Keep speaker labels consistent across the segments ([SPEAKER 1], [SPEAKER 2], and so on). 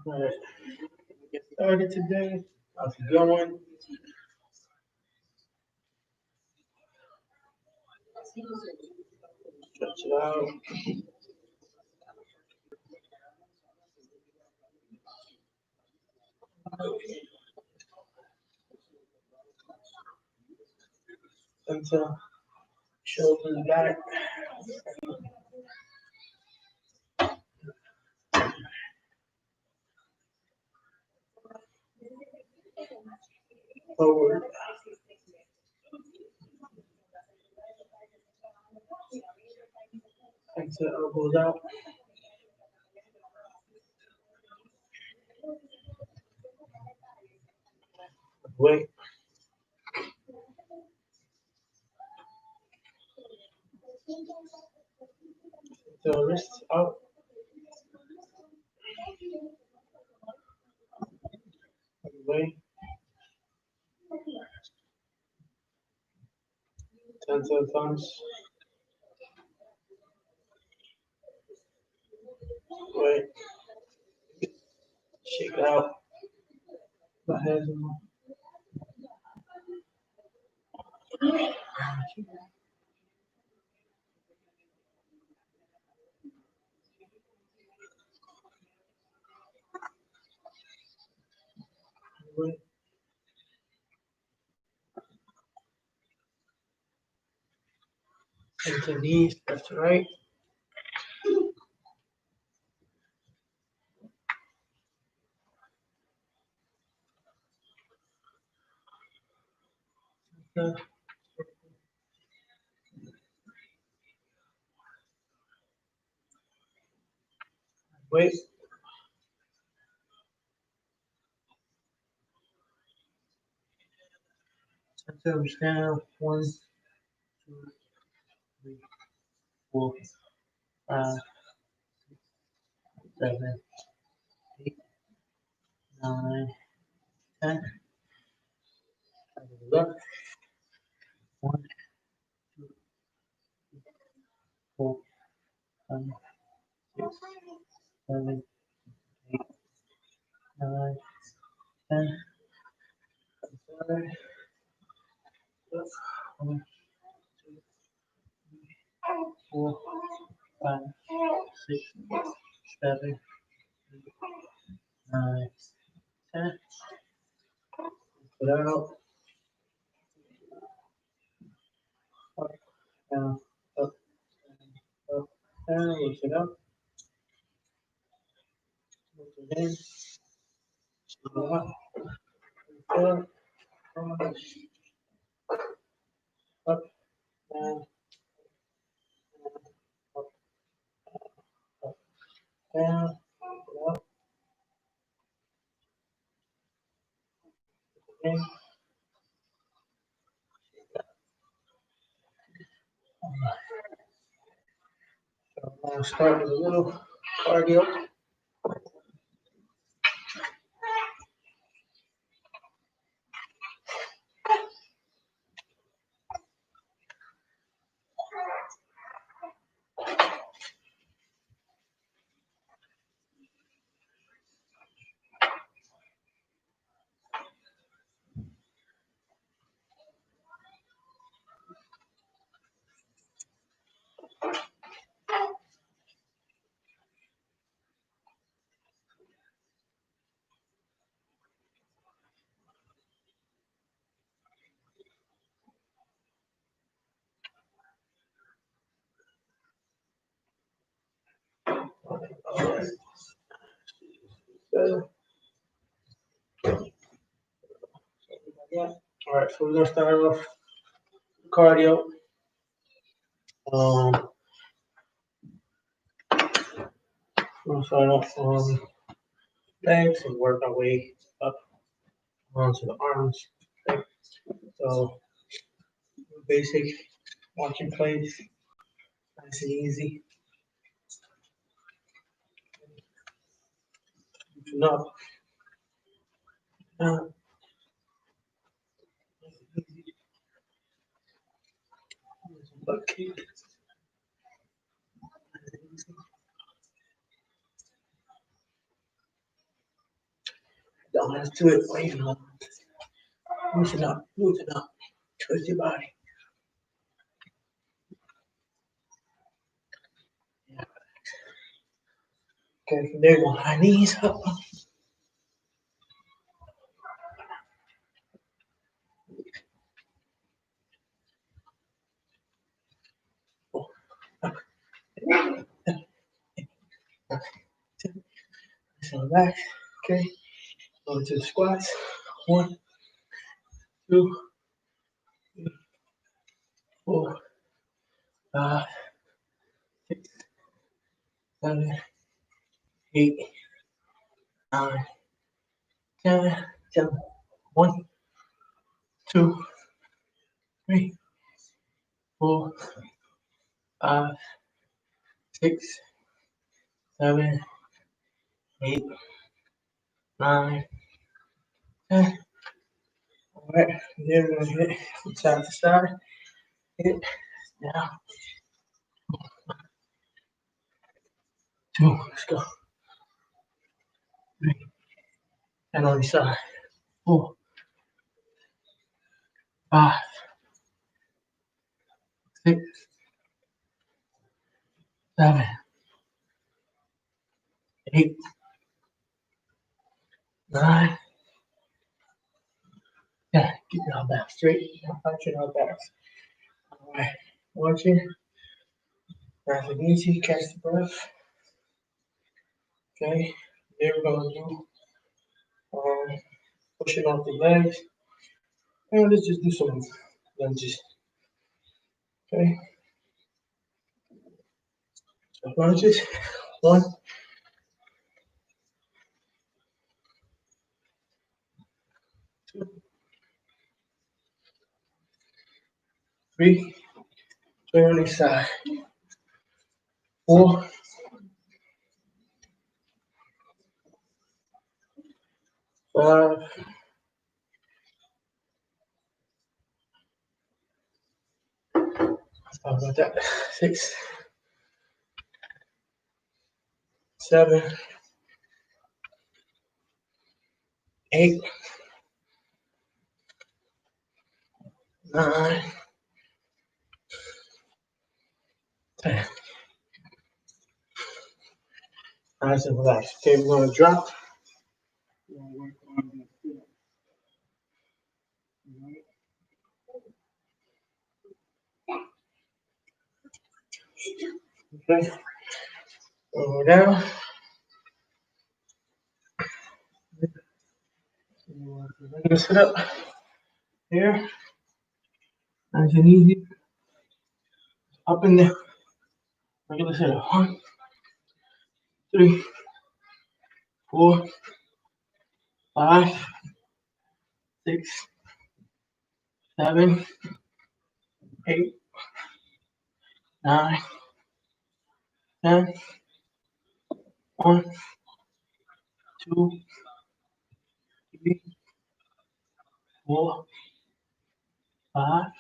[SPEAKER 1] Alright, get started today. How's it going? Stretch it out. Center, shoulders back. Forward. Center, elbows out. Wait. So wrists out. Wait. Center thumbs. Wait. Shake it out. My hands in wait. Center knees, left to right. Center. Wait. Center, we stand. 1, 2, 3, 4, 5, 7, 8, 9, 10. Left. 1, 2, 3, 4, 5, 6, 7, 8, 9, 10. Sorry. Left. 1, 2, 4, 5, 6, 7, 8, 9, 10. Put out. Up, down, up, up, down. Lift it up. Lift it in. Go up. Up, up, down, up, up, down. Up, in. So I'm gonna start with a little cardio. So, yeah. All right, so we're gonna start off cardio. Um, we're gonna start off on legs and work our way up onto the arms. Okay. So basic walking place, nice and easy. Loosen up. Down. Butt kick. Don't let's do it. Wait, loosen up, twist your body. Yeah. Okay, from there, go high knees up. So relax. Okay, go to the squats. 1, 2, 3, 4, 5, 6, 7, 8, 9, 10. 1, 2, 3, 4, 5, 6, 7, 8, 9, 10. All right, then we're gonna hit from side to side. Hit down. 2, let's go. 3, and on the side. 4, 5, 6, 7, 8, 9, 10. Keep your back straight. Punch your backs. All right, watch it. Nice and easy. Catch the breath. Okay, then we're gonna do pushing off the legs. And let's just do some lunges. Okay, so lunges. 1, 2, 3. Turn on the side. 4, 5, 6, 7, 8, 9, 10. Nice and relaxed. Okay, we're gonna drop. Okay, go down. We're gonna sit up here. Nice and easy. Up and down. We're gonna sit up. 1, 3, 4, 5, 6, 7, 8, 9, 10. 1, 2, 3, 4, 5,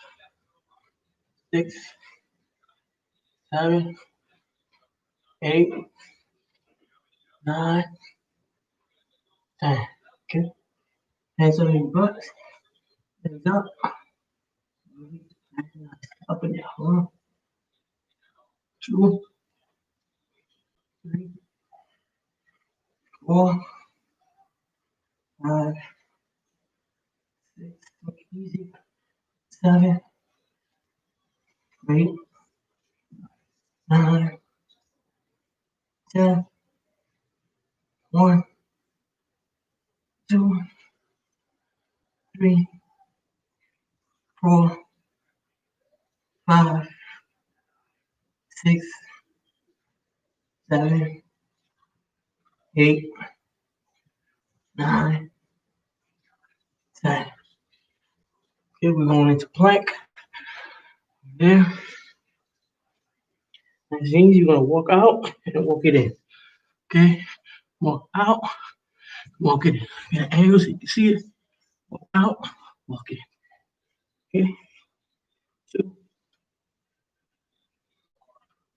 [SPEAKER 1] 6, 7, 8, 9, 10. Okay. Hands on your butt. Hands up. Up and down. 1, 2, 3, 4, 5, 6. Take it easy. 7, 8, 9, 10. 1, 2, 3, 4, 5, 6, 7, 8, 9, 10. Okay, we're going into plank. There. Nice and easy. You're gonna walk out and walk it in. Okay, walk out, walk it in. Get an angle so you can see it. Walk out, walk it in. Okay, 2,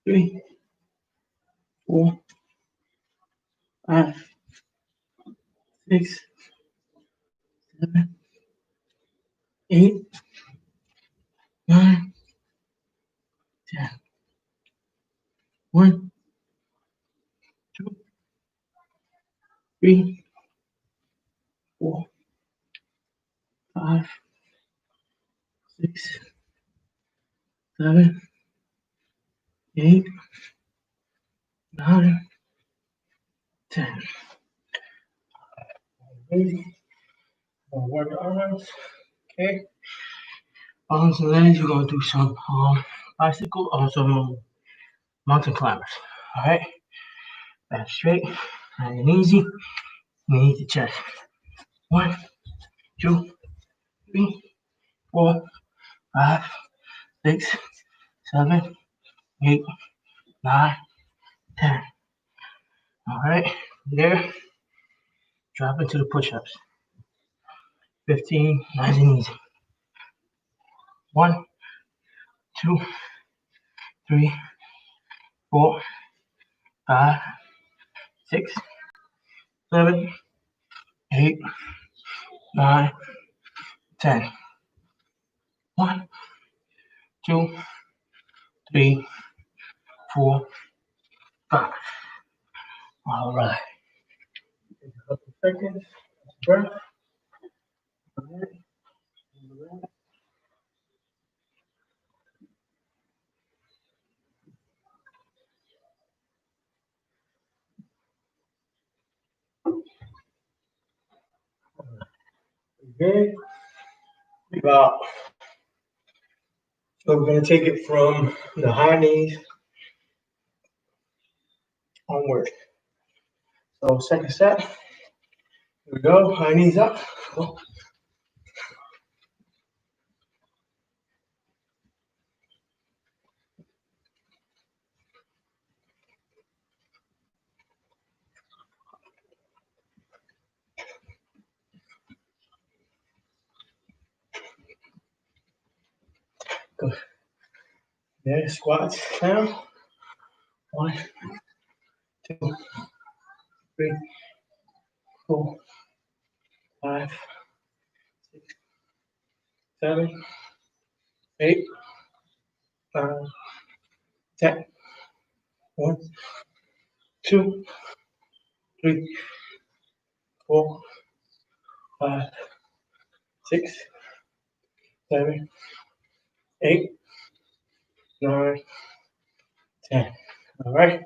[SPEAKER 1] 3, 4, 5, 6, 7, 8, 9, 10. 1, 2, 3, 4, 5, 6, 7, 8, 9, 10. Ready? We'll work the arms. Okay. Arms and legs. We're gonna do some bicycle or some mountain climbers. All right. Back straight, nice and easy. Knee to chest. 1, 2, 3, 4, 5, 6, 7, 8, 9, 10. All right. There. Drop into the push-ups. 15, nice and easy. 1, 2, 3, 4, 5, 6, 7, 8, 9, 10. 1, 2, 3, 4, 5. All right. Take a couple seconds. Breath. Good. About. So we're going to take it from the high knees onward. So second set. Here we go. High knees up. Go. Good. There, squats down. 1, 2, 3, 4, 5, 6, 7, 8, 9, 10. 1, 2, 3, 4, 5, 6, 7, 8, 9, 10. All right.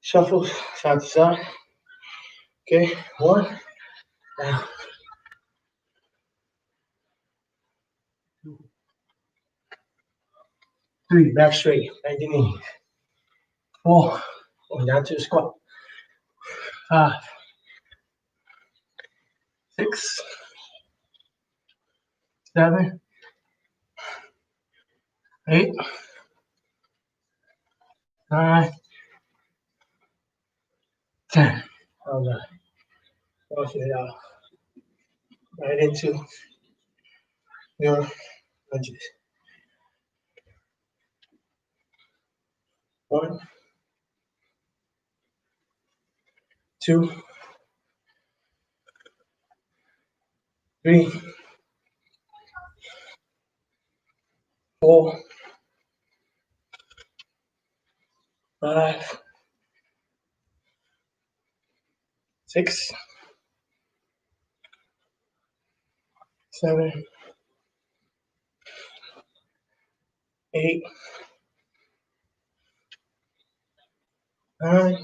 [SPEAKER 1] Shuffles side to side. Okay. 1, down. 2, 3, back straight, bend your knees. 4, going down to the squat. 5, 6, 7, 8, 9, 10. All right. Wash it out. Right into your lunges. 1, 2, 3, 4, 5, 6, 7, 8, 9,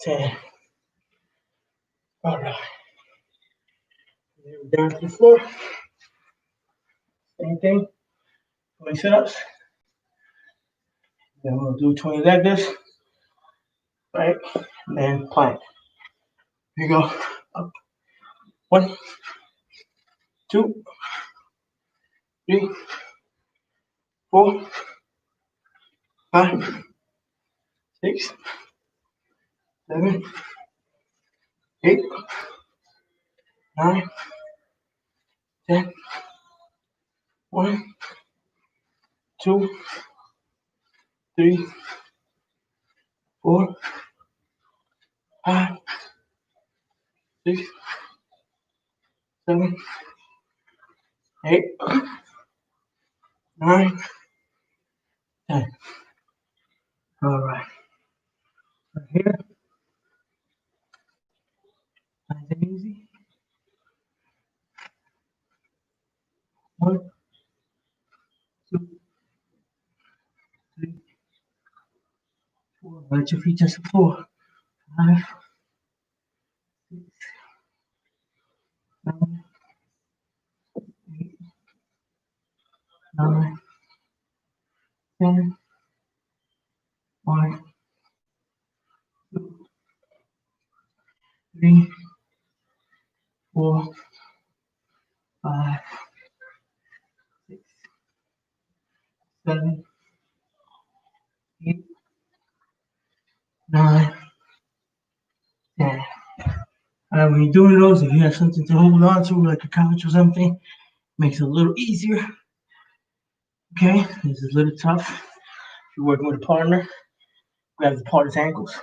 [SPEAKER 1] 10. All right. Then we're down to the floor. Same thing. 20 sit-ups. Then we'll do 20 leg lifts. Right? And then plank. Here you go. Up. 1, 2, 3, 4, 5, 6, 7, 8, 9, 10. 1, 2, 3, 4, 5, 6, 7, 8, 9, 10. All right. Right here. Nice and easy. 1, 2, 3, 4. Let your feet touch the floor. 5, 6, 7, 8, 9, 10. 1, 2, 3, 4, 5, 6, 7, 8, 9, 10. When you're doing those, if you have something to hold on to, like a couch or something, makes it a little easier. Okay, this is a little tough. If you're working with a partner, grab the partner's ankles.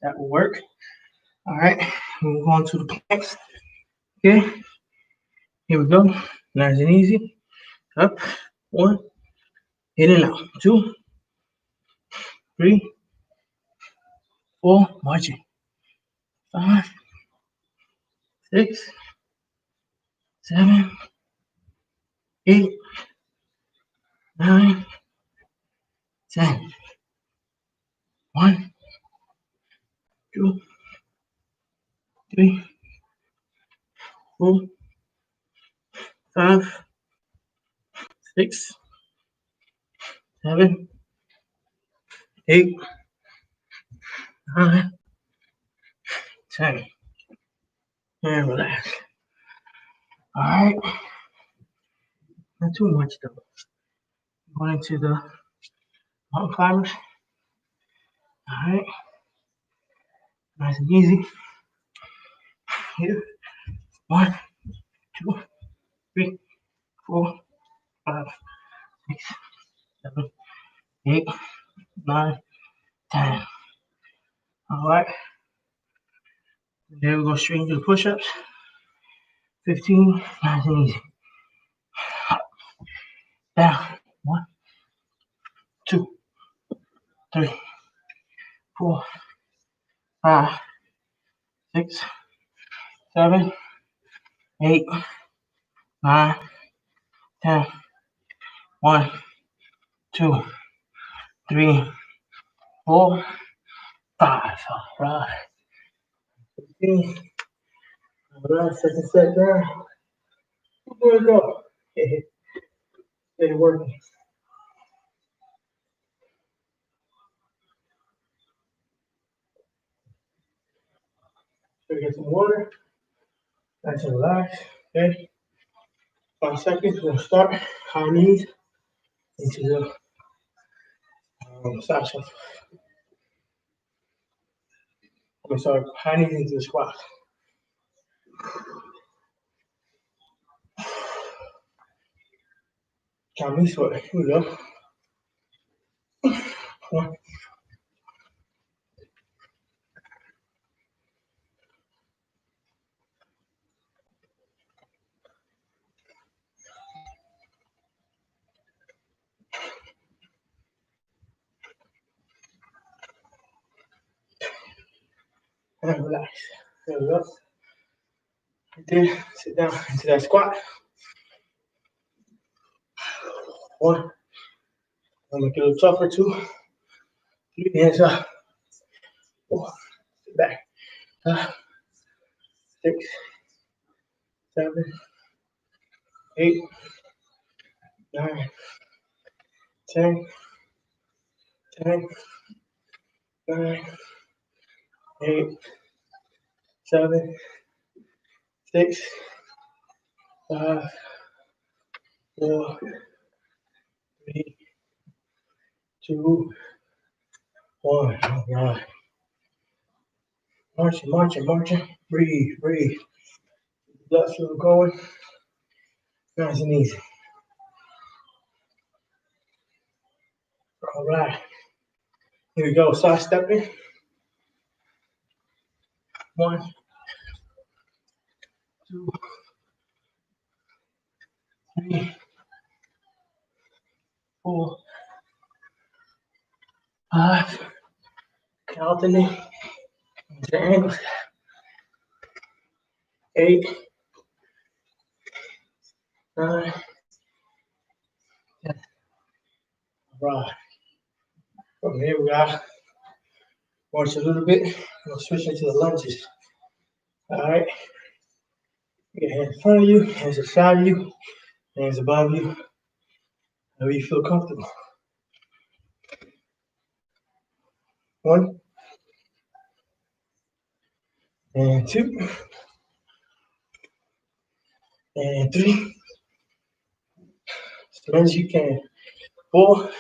[SPEAKER 1] That will work. All right, we'll move on to the planks. Okay, here we go. Nice and easy. Up, 1, in and out. 2, 3, 4, marching. 5, 6, 7, 8, 9, 10. 1, 2, 3, 4, 5, 6, 7, 8, 9, 10. And relax. All right. Not too much though. Going into the mountain climbers. All right. Nice and easy. Here. 1, 2, 3, 4, 5, 6, 7, 8, 9, 10. All right. Then we go straight into the push-ups. 15. Nice and easy. Down. 1, 2, 3, 4, 5, 6, 7, 8, 9, 10. 1, 2, 3, 4, 5. All right. 15. All right, second set down. Here we go. Steady working. So get some water. Nice and relax. Okay. 5 seconds. We're gonna start high knees into the side shuffle. I'm sorry, high knees into the squat. Count me sweat. Here we go. 1, and relax. There we go. Right there. Sit down into that squat. 1. I'll make it a little tougher. 2, 3. Hands up. 4. Sit back. 5, 6, 7, 8, 9, 10, 10, 9, 8, 7, 6, 5, 4, 3, 2, 1. All right. Marching, marching, marching. Breathe, breathe. Blood flow going. Nice and easy. All right. Here we go. Side stepping. 1, 2, 3, 4, 5. Alternate the angles. 8, 9, 10. Right. From here we got watch a little bit. We'll switch into the lunges. Alright. Get your hands in front of you, hands beside of you, hands above you. However you feel comfortable. 1 and 2 and 3. As much as you can. 4.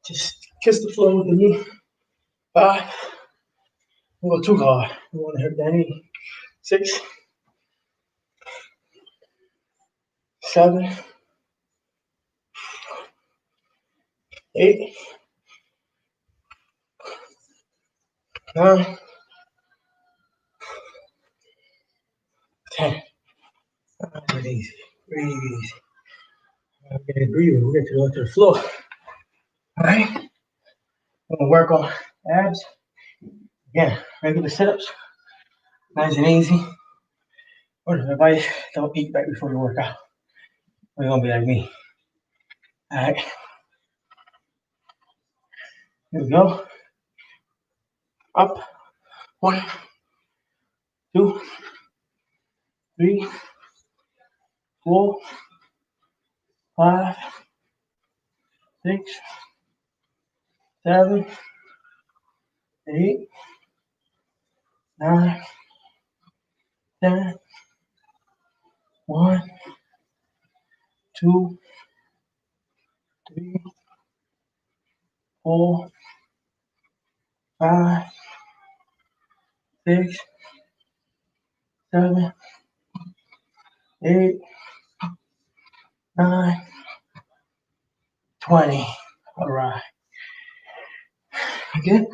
[SPEAKER 1] Just kiss the floor with the knee. 5. Don't go too hard. You want to hurt that knee. 6, 7, 8, 9, 10. Breathe easy. Breathe easy. Okay, breathing. We're going to go to the floor. All right. We're going to work on abs. Again, regular sit-ups. Nice and easy. Word of advice, don't eat right before you work out. You're going to be like me. All right. Here we go. Up. 1, 2, 3, 4, 5, 6, 7, 8, 9, 10. 1, 2, 3, 4, 5, 6, 7, 8, 9, 20. All right. Again.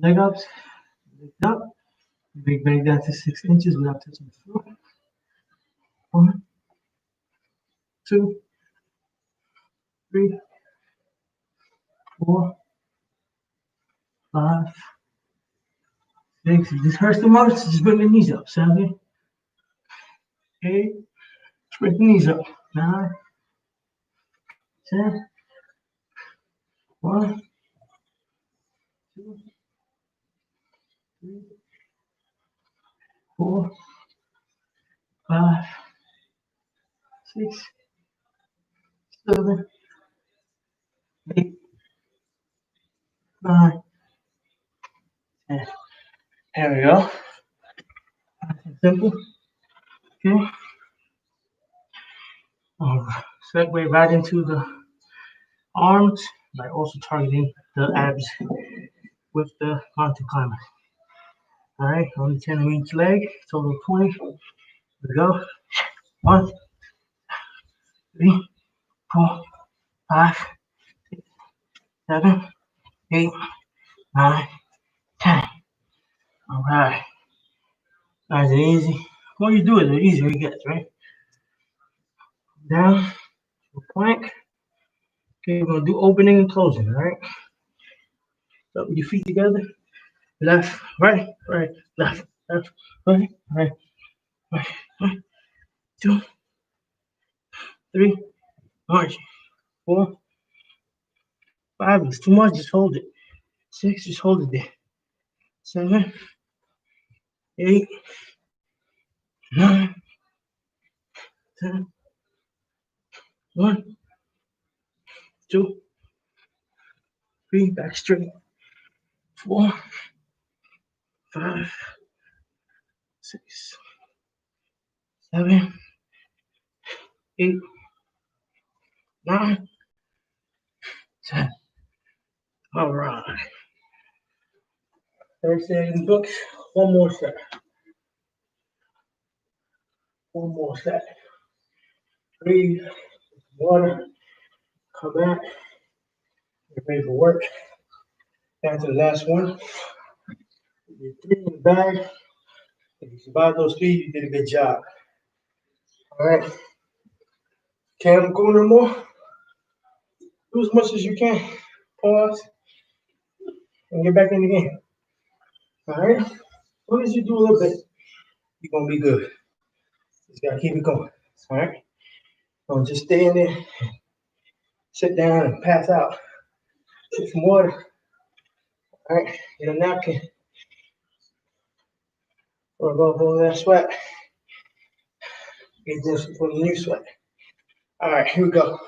[SPEAKER 1] Leg ups. Lift up. Big bang down to 6 inches without touching the floor. 1, 2, 3, 4, 5, 6. If this hurts the most, just bring the knees up. 7, 8. Bring the knees up. 9, 10. 1, 2, 3, 4, 5, 6, 7, 8, 9, 10. There we go. Simple. Okay. Segue right into the arms by also targeting the abs with the mountain climber. All right, only 10 on each leg, total of 20. Here we go. 1, 3, 4, 5, 6, 7, 8, 9, 10. All right. Nice and easy. The more you do it, the easier it gets, right? Down to a plank. Okay, we're gonna do opening and closing, all right? So your feet together. Left, right, right, left, right, right, right, right. 2, 3, march. 4, 5. It's too much. Just hold it. 6. Just hold it there. 7, 8, 9, 10. 1, 2, 3. Back straight. 4, 5, 6, 7, 8, 9, 10. All right. Third set in the books. One more set. One more set. Breathe. Water. Come back. Get ready for work. Down to the last one. 3 in the bag. If you survived those three, you did a good job. All right. Can't go no more. Do as much as you can. Pause and get back in the game. All right. As long as you do a little bit, you're gonna be good. Just gotta keep it going. All right. Don't just stay in there, sit down and pass out. Get some water. All right. Get a napkin. Rub off all that sweat. Get this from the new sweat. All right. Here we go.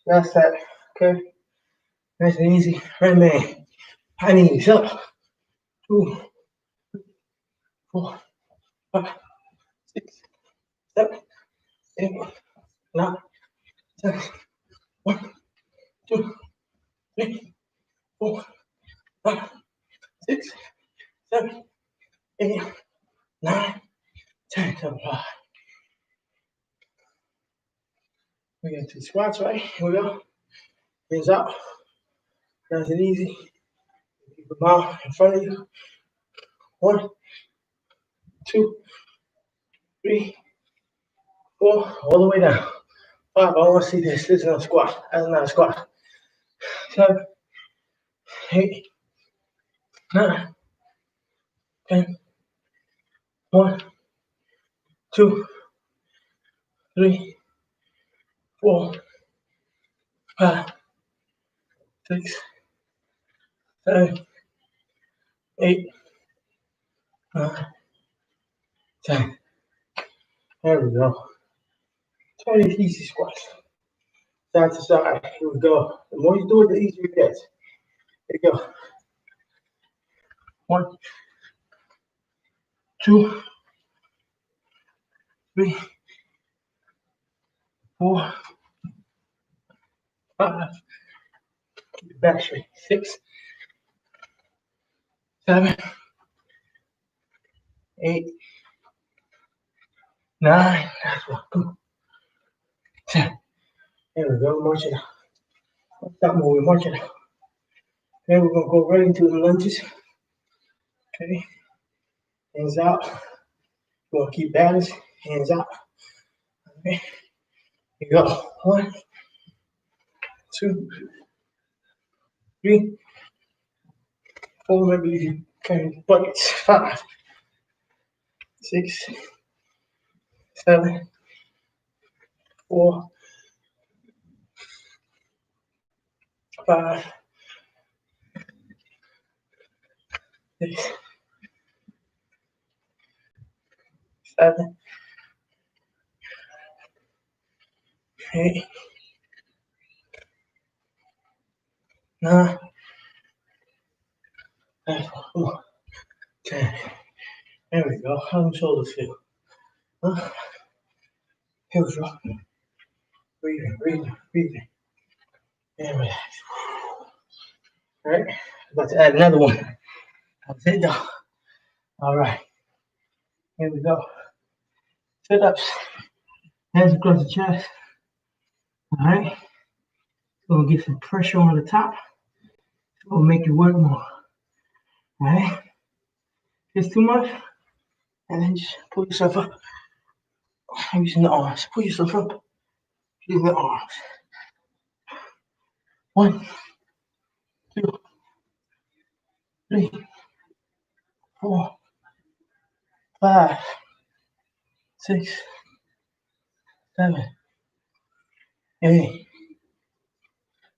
[SPEAKER 1] Last set. Okay. Nice and easy. Right, man. I need up. 2, 4, 5, 6, 7, 8, 9, 10. 1, 2, 3, 4, 5, 6, 7, 8, 9, 10. Come on. We got 2 squats, right? Here we go. Hands out. Nice and easy. Keep them out in front of you. 1, 2, 3, 4, all the way down. 5, I want to see this. This is not a squat. That's not a squat. 7, 8, 9, 10. 1, 2, 3, 4, 5, 6, 7, 8, 9, 10. There we go. 20 easy squats. Side to side. Here we go. The more you do it, the easier it gets. Here we go. 1, 2, 3, 4, 5. Keep it back straight. 6, 7, 8, 9. That's one. Come on. 10. There we go. March it out. Stop moving. March it out. Okay, we're gonna go right into the lunges. Okay. Hands out. We're gonna keep balance. Hands out. Okay. Here we go. 1, 2, 3, 4. Maybe you can buckets. 5, 6, 7, 4, 5, 6, 7, 8, 9. Come on. 10. There we go. How do the shoulders feel? Huh? Here we go. Breathing, breathing, breathing. And relax. All right. About to add another one. That's it though. All right. Here we go. Sit ups. Hands across the chest. All right. Gonna get some pressure on the top. It's gonna make you work more. All right. If it's too much, and then just pull yourself up. Using the arms. Pull yourself up. Using the arms. 1, 2, 3, 4, 5, 6, 7, 8,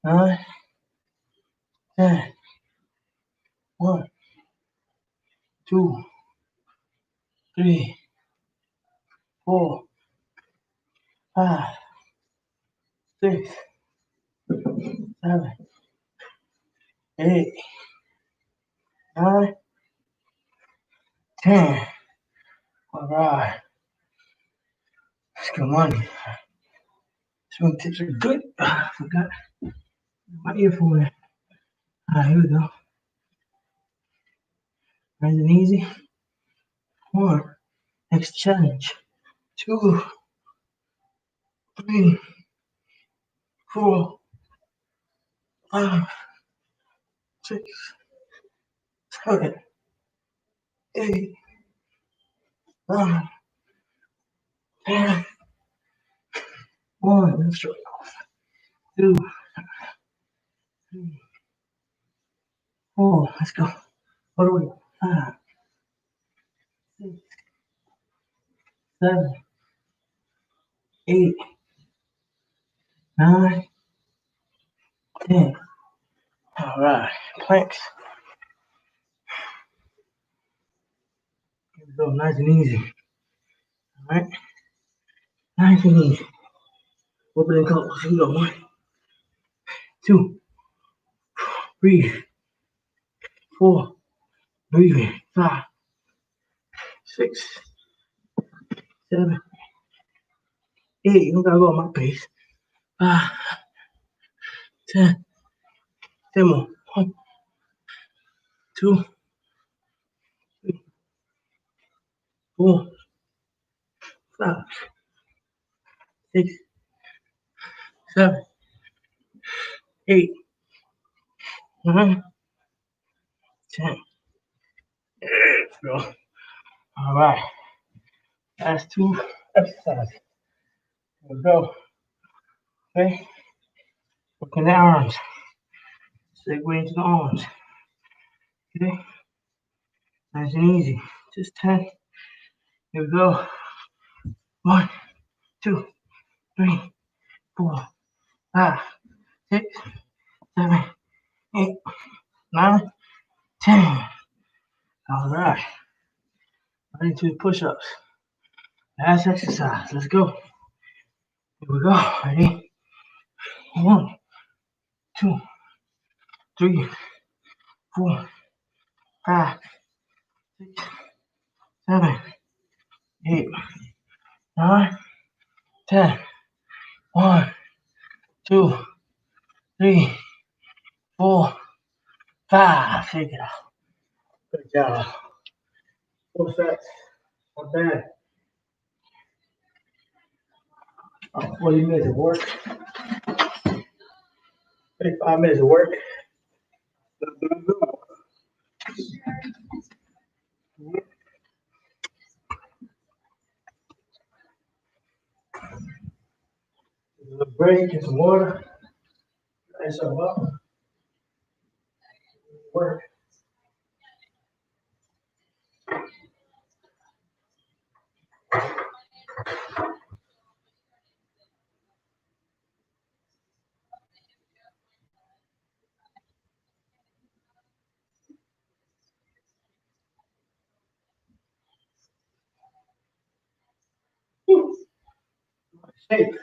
[SPEAKER 1] 9, 10. 1, 2, 3, 4, 5, 6, 7, 8, 9, 10. All right. Let's go money. Swing tips are good. I forgot my earphone. All right, here we go. Nice and easy. 1. Next challenge. 2, 3, 4, 5, 6, 7, 8, 9, 10, 1, let's straight off. 2, 3, 4, let's go. All the way. 5, 6, 7, 8, 9, 10. All right, planks. Here we go, nice and easy. All right, nice and easy. Open and close. Here we go. 1, 2, breathe. 4, breathing. 5, 6, 7, 8. You don't gotta go at my pace. 5, 10. 10 more. 1, 2, 3, 4, 5, 6, 7, 8, 9, 10. Let's go. All right. Last 2 exercises. Here we go. Okay. Working the arms. Segue into the arms. Okay. Nice and easy. Just 10. Here we go. 1, 2, 3, 4, 5, 6, 7, 8, 9, 10. All right. Ready to push-ups. Last exercise. Let's go. Here we go. Ready? 1, 2, 3, 4, 5, 6, 7, 8, 9, 10. 1, 2, 3, 4, 5. Shake it out. Good job. 4 sets. Not bad. 40 minutes of work. 35 minutes of work. A break, get some water. Nice up. Work. Shape.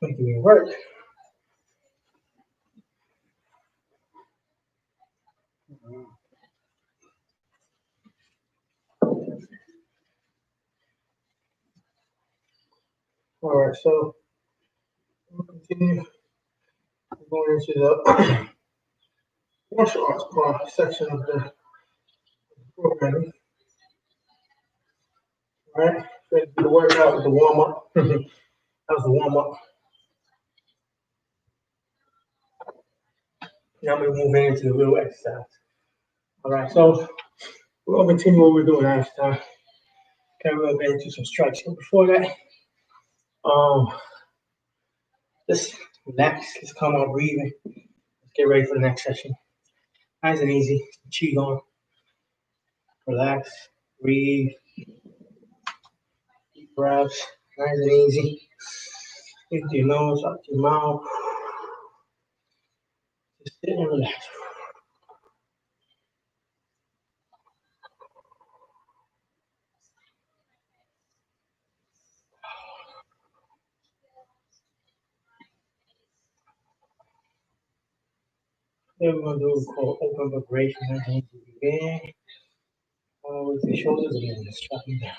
[SPEAKER 1] Making me work. All right, so we'll continue going into the martial arts part section of the programming. All right, let's do the workout with the warm up. That was the warm up. Now we're moving into the real exercise. All right, so we're gonna continue what we are doing last time. Okay, we're gonna get into some stretching. But before that, let's relax. Let's calm our breathing. Let's get ready for the next session. Nice and easy. Qigong. Relax. Breathe. Deep breaths. Nice and easy. In your nose, up your mouth. Just sit and relax. Then we're gonna do what's called open vibration. Nice and easy. Begin. With your shoulders again. Just drop them down.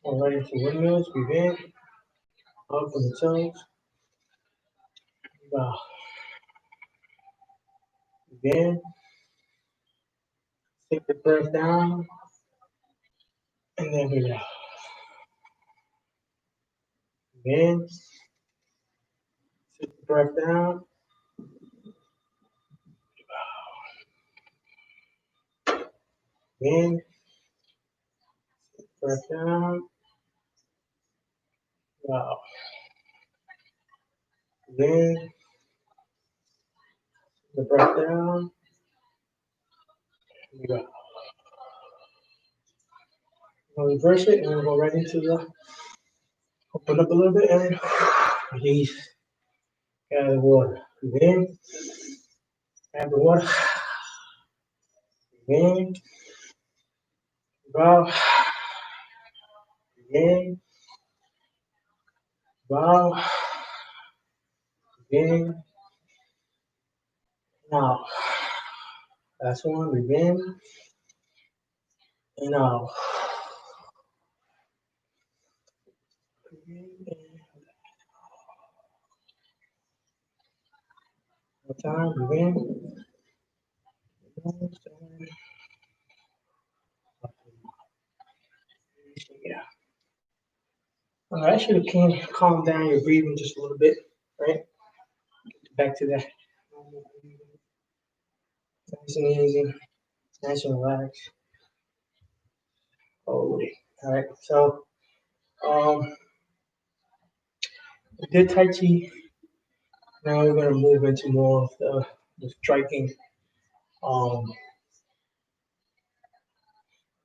[SPEAKER 1] All right into windmills. Breathe in, up on the toes. Wow. Breathe in, take the breath down, and then breathe out. Breathe in, take the breath down. In, breath down. Wow. In, the breath down. Wow. We'll reverse it and we'll go right into the open up a little bit and release. Add the water. Breathe in, add the water. Breathe in, wow. Breathe in, wow. Breathe in, now. Last one, breathe in, and out. One time, breathe in. Yeah. I should have calm down your breathing just a little bit, right? Back to that. Nice and easy, nice and relaxed. Oh, all right. So, we did Tai Chi. Now we're gonna move into more of the striking. Um,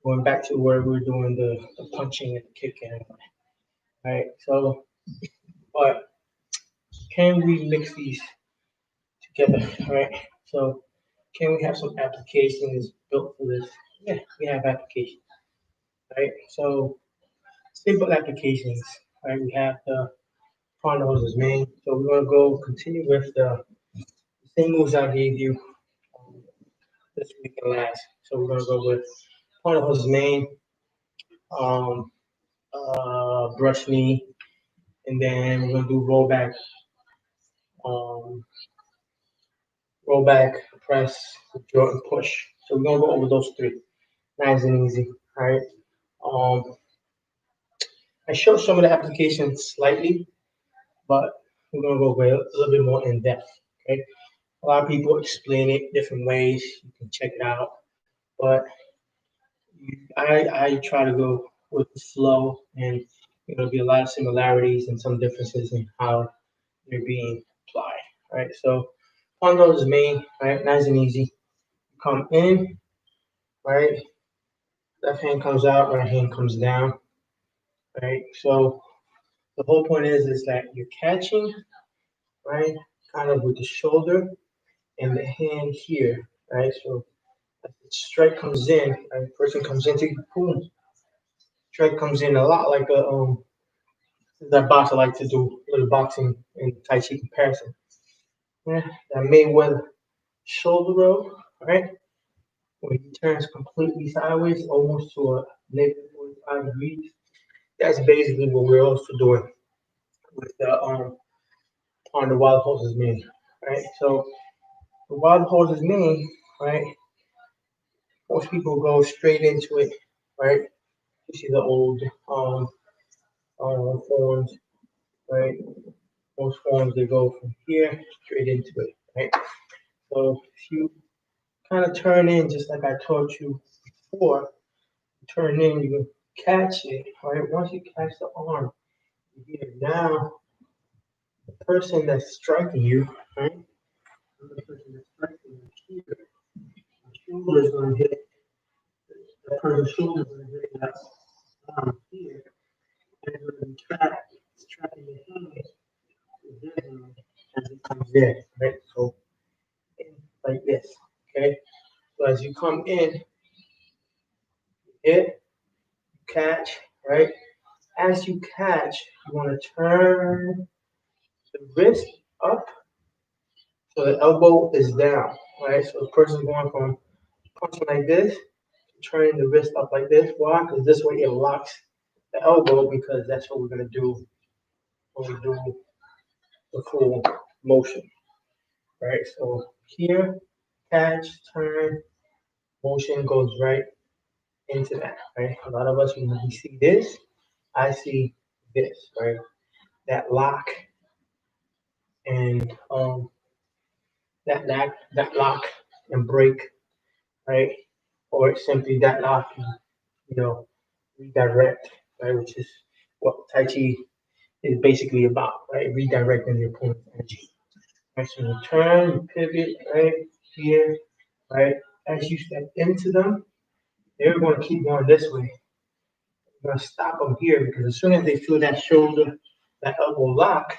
[SPEAKER 1] Going back to where we were doing the punching and the kicking. Right. So, but can we mix these together? Right. So, can we have some applications built for this? Yeah, we have applications. Right. So, simple applications. Right. We have the front hoses main. So we're gonna go continue with the same moves I gave you this week and last. So we're gonna go with front hoses main, um, brush knee, and then we're gonna do um, roll back, press, withdraw, and push. So we're gonna go over those three, nice and easy. All right. Um, I showed some of the applications slightly, but we're gonna go a little bit more in depth. Okay. A lot of people explain it different ways. You can check it out, but I try to go with the flow, and be a lot of similarities and some differences in how they're being applied. Right. So Pondo is main, right? Nice and easy. Come in, right? Left hand comes out, right hand comes down, right? So the whole point is that you're catching, right? Kind of with the shoulder and the hand here, right? So as the strike comes in, right? Person comes into boom. Strike comes in a lot like a that boxer like to do a little boxing and Tai Chi comparison. Yeah, that Mayweather shoulder roll, right? When he turns completely sideways, almost to a negative 45 degrees. That's basically what we're also doing with the on the wild horses main, right? So the wild horses main, right? Most people go straight into it, right? You see the old forms, right? Most forms they go from here straight into it, right? So if you kind of turn in just like I taught you before, turn in, you catch it, right? Once you catch the arm, here now the person that's striking you, right? The person that's striking you here, the shoulder is going to hit that person's shoulder is going to hit that arm here, and it's going to be tracking the hand as it comes in, right? So in like this, okay? So as you come in, hit, catch, right? As you catch, you want to turn the wrist up so the elbow is down, right? So the person's going from punching like this, turning the wrist up like this. Why? Because this way it locks the elbow because that's what we're gonna do when we do the full motion, right? So here, catch, turn, motion goes right into that, right? A lot of us, when we see this, I see this, right? That lock and that lock and break, right? Or simply that lock and redirect, right? Which is what Tai Chi is basically about, right? Redirecting the opponent's energy. Right, so you turn, you pivot, right here, right? As you step into them, they're going to keep going this way. You're going to stop them here because as soon as they feel that shoulder, that elbow lock,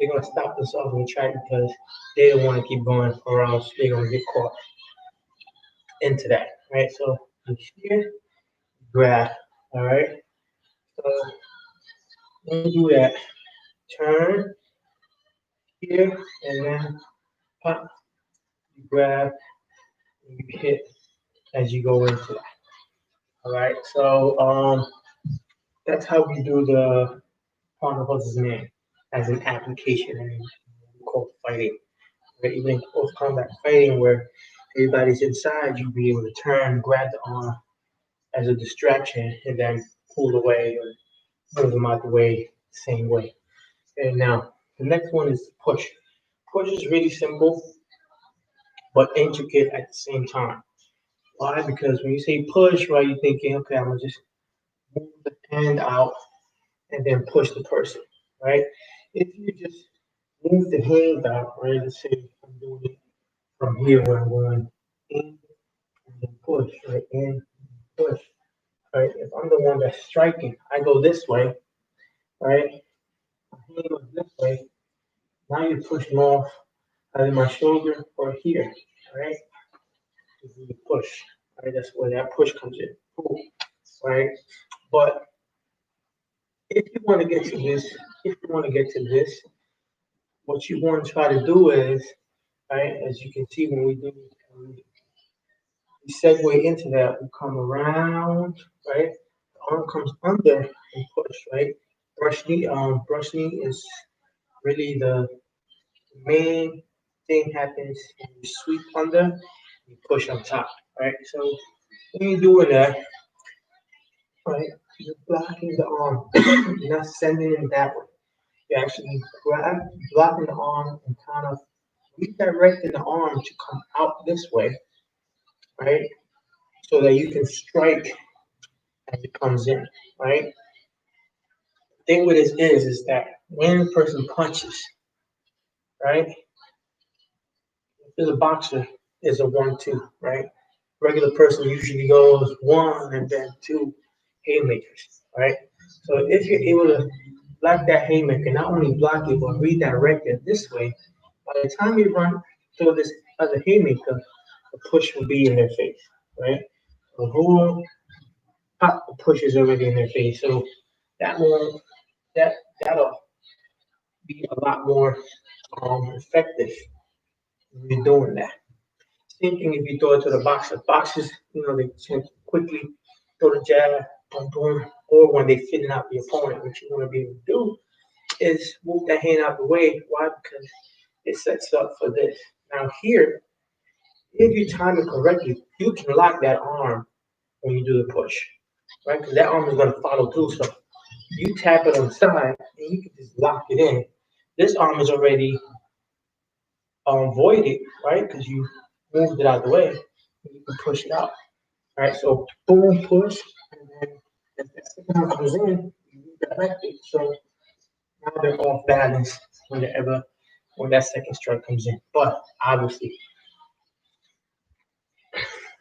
[SPEAKER 1] they're going to stop themselves in the track because they don't want to keep going or else they're going to get caught into that, right? So you here, grab, all right? So when you do that, turn here and then pop, you grab, and you hit as you go into that. All right, so that's how we do the partner versus man as an application and we call it fighting. Right? Even in close combat fighting where everybody's inside, you'll be able to turn, grab the arm as a distraction, and then pull away or move them out the way the same way. And now the next one is push. Push is really simple but intricate at the same time. Why? Because when you say push, right, you're thinking, okay, I'm gonna just move the hand out and then push the person, right? If you just move the hand out, right, let's say I'm doing it from here where I'm going in and then push, right, in, push, right? If I'm the one that's striking, I go this way, right? My hand goes this way. Now you're pushing off either my shoulder or here, right? This is the push, right? That's where that push comes in, cool, right? But if you want to get to this, if you want to get to this, what you want to try to do is, right, as you can see when we do, we segue into that, we come around, right? The arm comes under and push, right? Brush knee is really the main thing happens when you sweep under, you push on top, right? So when you're doing that, right, you're blocking the arm, you're not sending it that way. You're actually blocking the arm and kind of redirecting the arm to come out this way, right? So that you can strike as it comes in, right? The thing with this is that when a person punches, right? If a boxer, is a 1-2, right? Regular person usually goes one and then two haymakers, right? So if you're able to block that haymaker, not only block it but redirect it this way, by the time you run through this other haymaker, the push will be in their face, right? The whole pop the push is already in their face, so that will that that'll be a lot more effective when you're doing that. Same thing if you throw it to the boxer. Boxers, they tend to quickly throw the jab, boom, boom, or when they fitting out the opponent, what you want to be able to do is move that hand out the way. Why? Because it sets up for this. Now here, if you time it correctly, you can lock that arm when you do the push, right? Because that arm is going to follow through. So you tap it on the side, and you can just lock it in. This arm is already voided, right? Because you moved it out of the way, and you can push it out, right? So boom, push, and then if that second arm comes in, you redirect it. So now they're off balance when that second strike comes in. But obviously,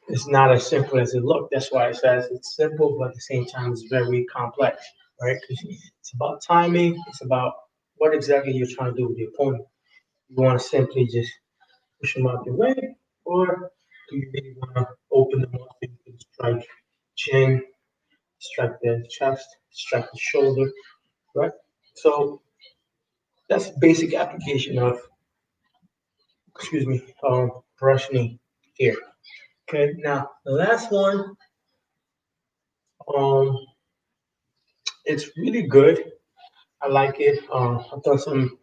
[SPEAKER 1] it's not as simple as it looks. That's why it says it's simple, but at the same time, it's very complex, right? Because it's about timing. It's about what exactly you're trying to do with the opponent. You want to simply just push them out your way, or do you really want to open them up and you can strike chin, strike the chest, strike the shoulder, right? So that's basic application of, excuse me, brush knee here. Okay, now the last one, um, It's really good. I like it. I've done some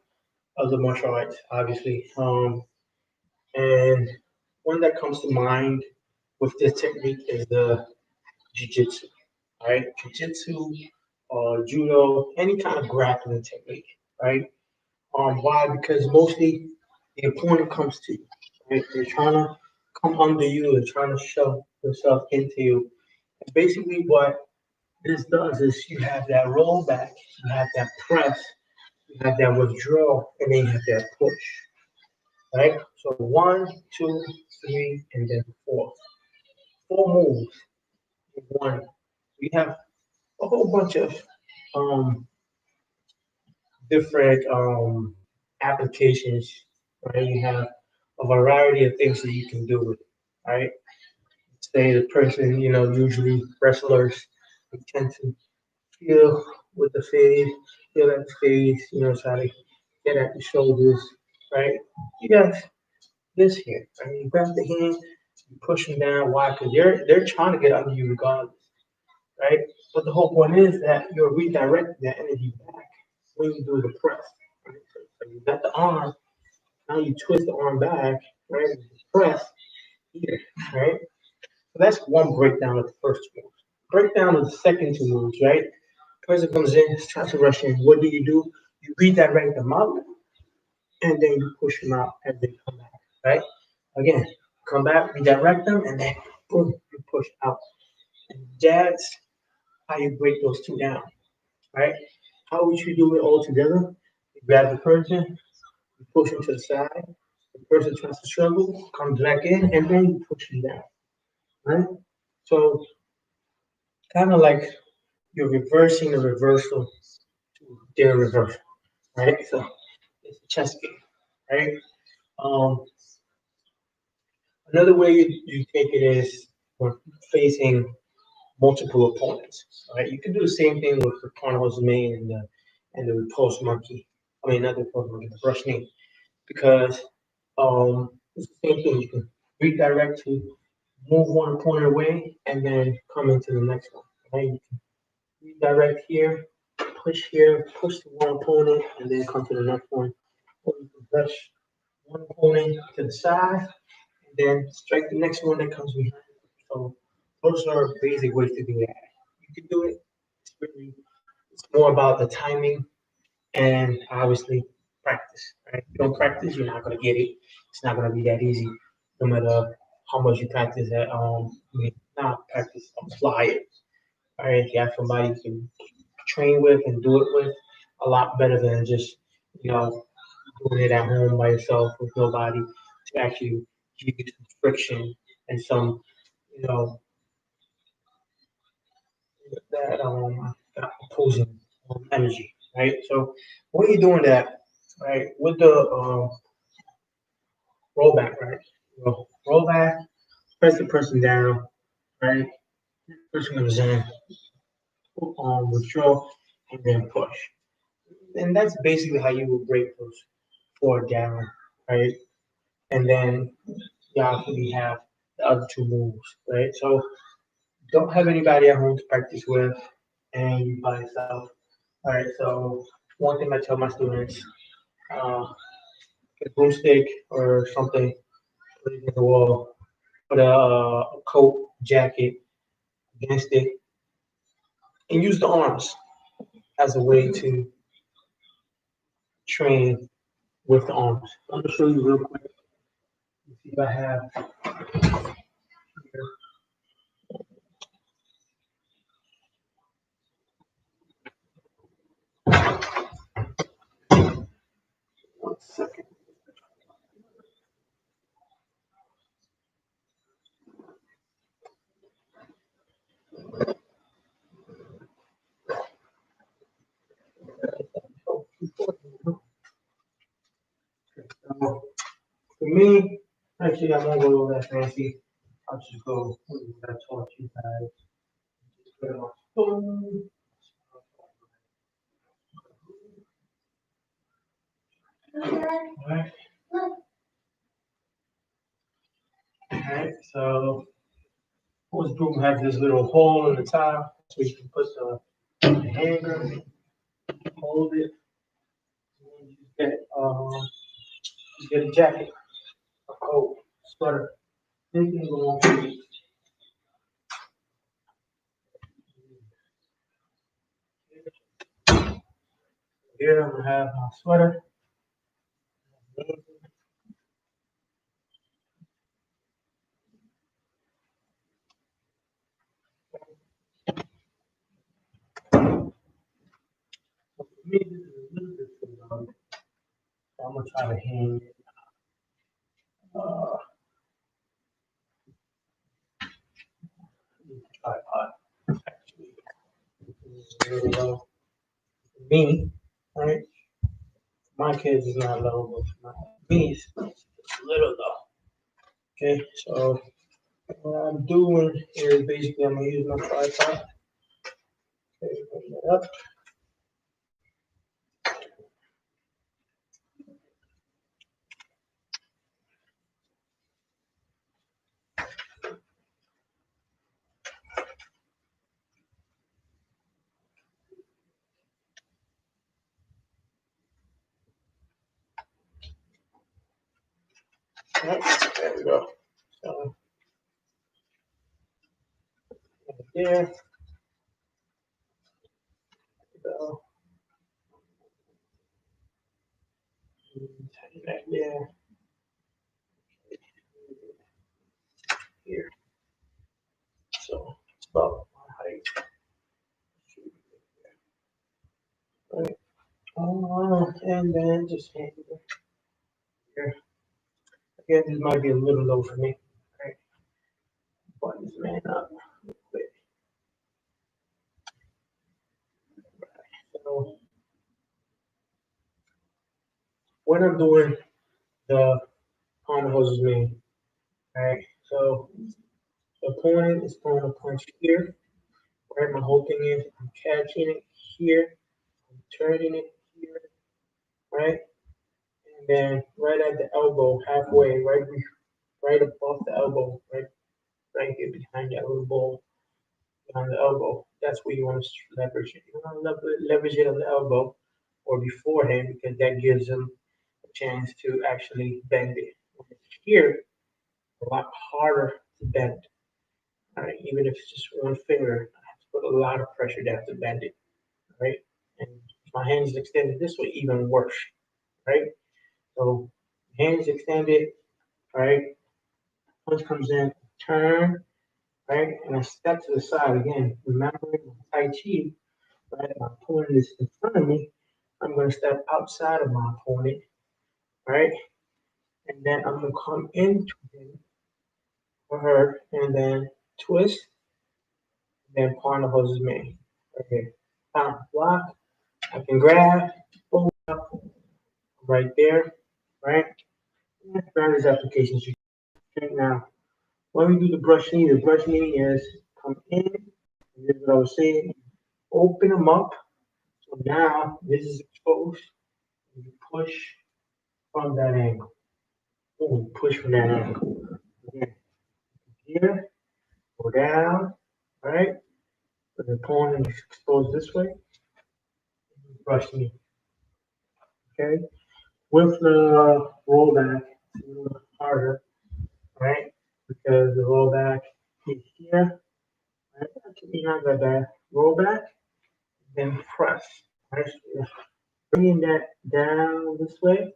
[SPEAKER 1] other martial arts, obviously. And one that comes to mind with this technique is the jiu-jitsu, right? Jiu-jitsu, judo, any kind of grappling technique, right? Why? Because mostly the opponent comes to you, right? They're trying to come under you, they're trying to shove themselves into you. And basically, what this does is you have that rollback, you have that press, you have that withdrawal, and then you have that push, right? So one, two, three, and then four. Four moves in one. We have a whole bunch of um, different applications, right? You have a variety of things that you can do with it, right? Say the person, usually wrestlers, they tend to feel with the face, feel at the face, try to get at the shoulders, right? You got this here, right? You grab the hand, you push them down. Why? Because they're trying to get under you regardless, right? But the whole point is that you're redirecting that energy back when you do the press. Right? So you got the arm, now you twist the arm back, right? Press here, right? So that's one breakdown of the first two moves. Breakdown of the second two moves, right? Person comes in, tries to rush in. What do? You redirect them out, and then you push them out as they come back, right? Again, come back, redirect them, and then boom, you push out. And that's how you break those two down, right? How would you do it all together? You grab the person, you push them to the side. The person tries to struggle, comes back in, and then you push them down, right? So kind of like you're reversing the reversal to their reversal, right? So it's a chess game, right? Um, Another way you take it is when facing multiple opponents, right? You can do the same thing with the Carnivals main and the repulse monkey. I mean, not the repulse monkey, the brush knee, because it's the same thing. You can redirect to move one opponent away and then come into the next one. Right? You can redirect here, push the one opponent, and then come to the next one. Or you can brush one opponent to the side and then strike the next one that comes behind. So those are basic ways to do that. You can do it. It's more about the timing and obviously practice. Right? If you don't practice, you're not gonna get it. It's not gonna be that easy, no matter how much you practice. Not practice, apply it. All right, if you have somebody you can train with and do it with, a lot better than just you know doing it at home by yourself with nobody to actually give you some friction and some you know that opposing energy, right? So when you're doing that, right, with the rollback, right? Roll back, press the person down, right? Person comes in, withdraw, and then push. And that's basically how you will break those four down, right? And then you obviously have the other two moves, right? So don't have anybody at home to practice with, and you by yourself. All right. So one thing I tell my students, uh, get a broomstick or something, put it in the wall, put a coat, jacket against it, and use the arms as a way to train with the arms. I'm gonna show you real quick. See if I have here. 1 second. So, for me, actually, I won't go that fancy. I'll just go with what I taught you guys. Just put it on spoon. Alright, alright, so most broom has this little hole in the top, so you can put the hanger, hold it, and you get a jacket, a coat, sweater, anything go on for you. Here I'm gonna have my sweater. So for me, this is a little bit too long. So I'm gonna try to hang it. Uh, tripod. Actually, this is really low. For me, right? My kids is not low, but for me, it's a little low. Okay, so what I'm doing is basically I'm gonna use my tripod. Okay, bring that up. Right, there we go. So right there, go. Tighten that there. Here. So it's about my height. Right. And then just hang it here. Again, this might be a little low for me. Right. Button this man up real quick. So when I'm doing the palm hoses main, right? So the opponent is throwing a punch here. Right, my whole thing is I'm catching it here, I'm turning it here, right? And then right at the elbow, halfway, right above the elbow, right here behind that little ball, behind the elbow. That's where you want to leverage it. You want to leverage it on the elbow or beforehand because that gives them a chance to actually bend it. Here, a lot harder to bend. All right, even if it's just one finger, I have to put a lot of pressure down to bend it. Right? And if my hand is extended this way, even worse, right? So hands extended, right? Punch comes in, turn, right? And I step to the side again. Remembering my Tai Chi, right? My opponent is in front of me. I'm going to step outside of my opponent, right? And then I'm going to come into him or her and then twist, and then pawn the hoses me. Okay. Block. I can grab, pull up right there, right? Various applications you can now. When we do the brush knee is come in, and this is what I was saying, open them up. So now this is exposed, and you push from that angle. Boom, push from that angle. Again, here, go down, all right? So the opponent is exposed this way, brush knee, okay? With the rollback, it's a little harder, right? Because the rollback is here, right? Behind that rollback, then press. Right? So you're bringing that down this way,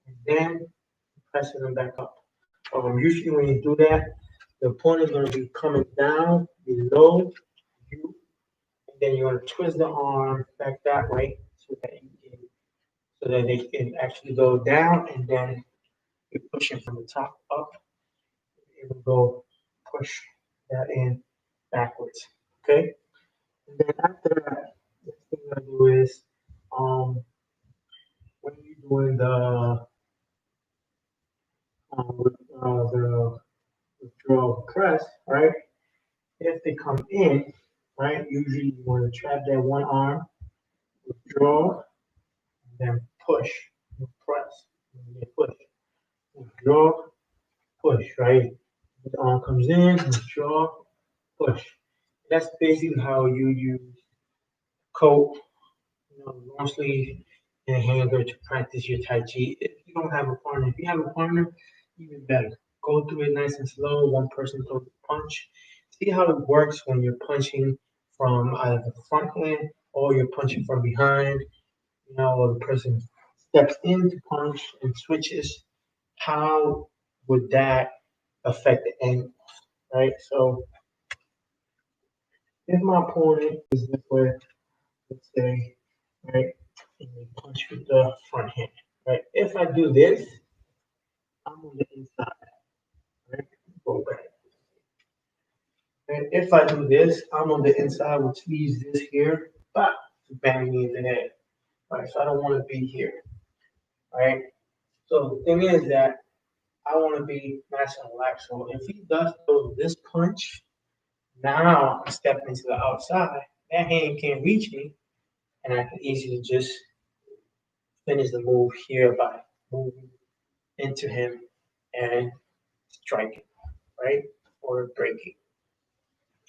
[SPEAKER 1] and then pressing them back up. Usually when you do that, the opponent is going to be coming down below you, and then you're going to twist the arm back that way so that they can actually go down, and then you're pushing from the top up. It will go push that in backwards. Okay, and then after that, the thing I'm gonna do is when you're doing the withdrawal press, right? If they come in, right, usually you want to trap that one arm, withdraw, and then push, and press, and then push, withdraw, push, right? The arm comes in, withdraw, push. That's basically how you use coat, long sleeve, and a hanger to practice your Tai Chi. If you don't have a partner, if you have a partner, even better. Go through it nice and slow. One person throws a punch. See how it works when you're punching from either the front hand or you're punching from behind. Or the person steps in to punch and switches. How would that affect the angle, right? So if my opponent is this way, let's say, right, and they punch with the front hand, right? If I do this, I'm on the inside, right? Go back. And if I do this, I'm on the inside, which leaves this here, but to bang me in the head, right? So I don't want to be here, right? So the thing is that I want to be nice and relaxed. So if he does throw this punch, now I'm stepping into the outside. That hand can't reach me, and I can easily just finish the move here by moving into him and striking, right? Or breaking.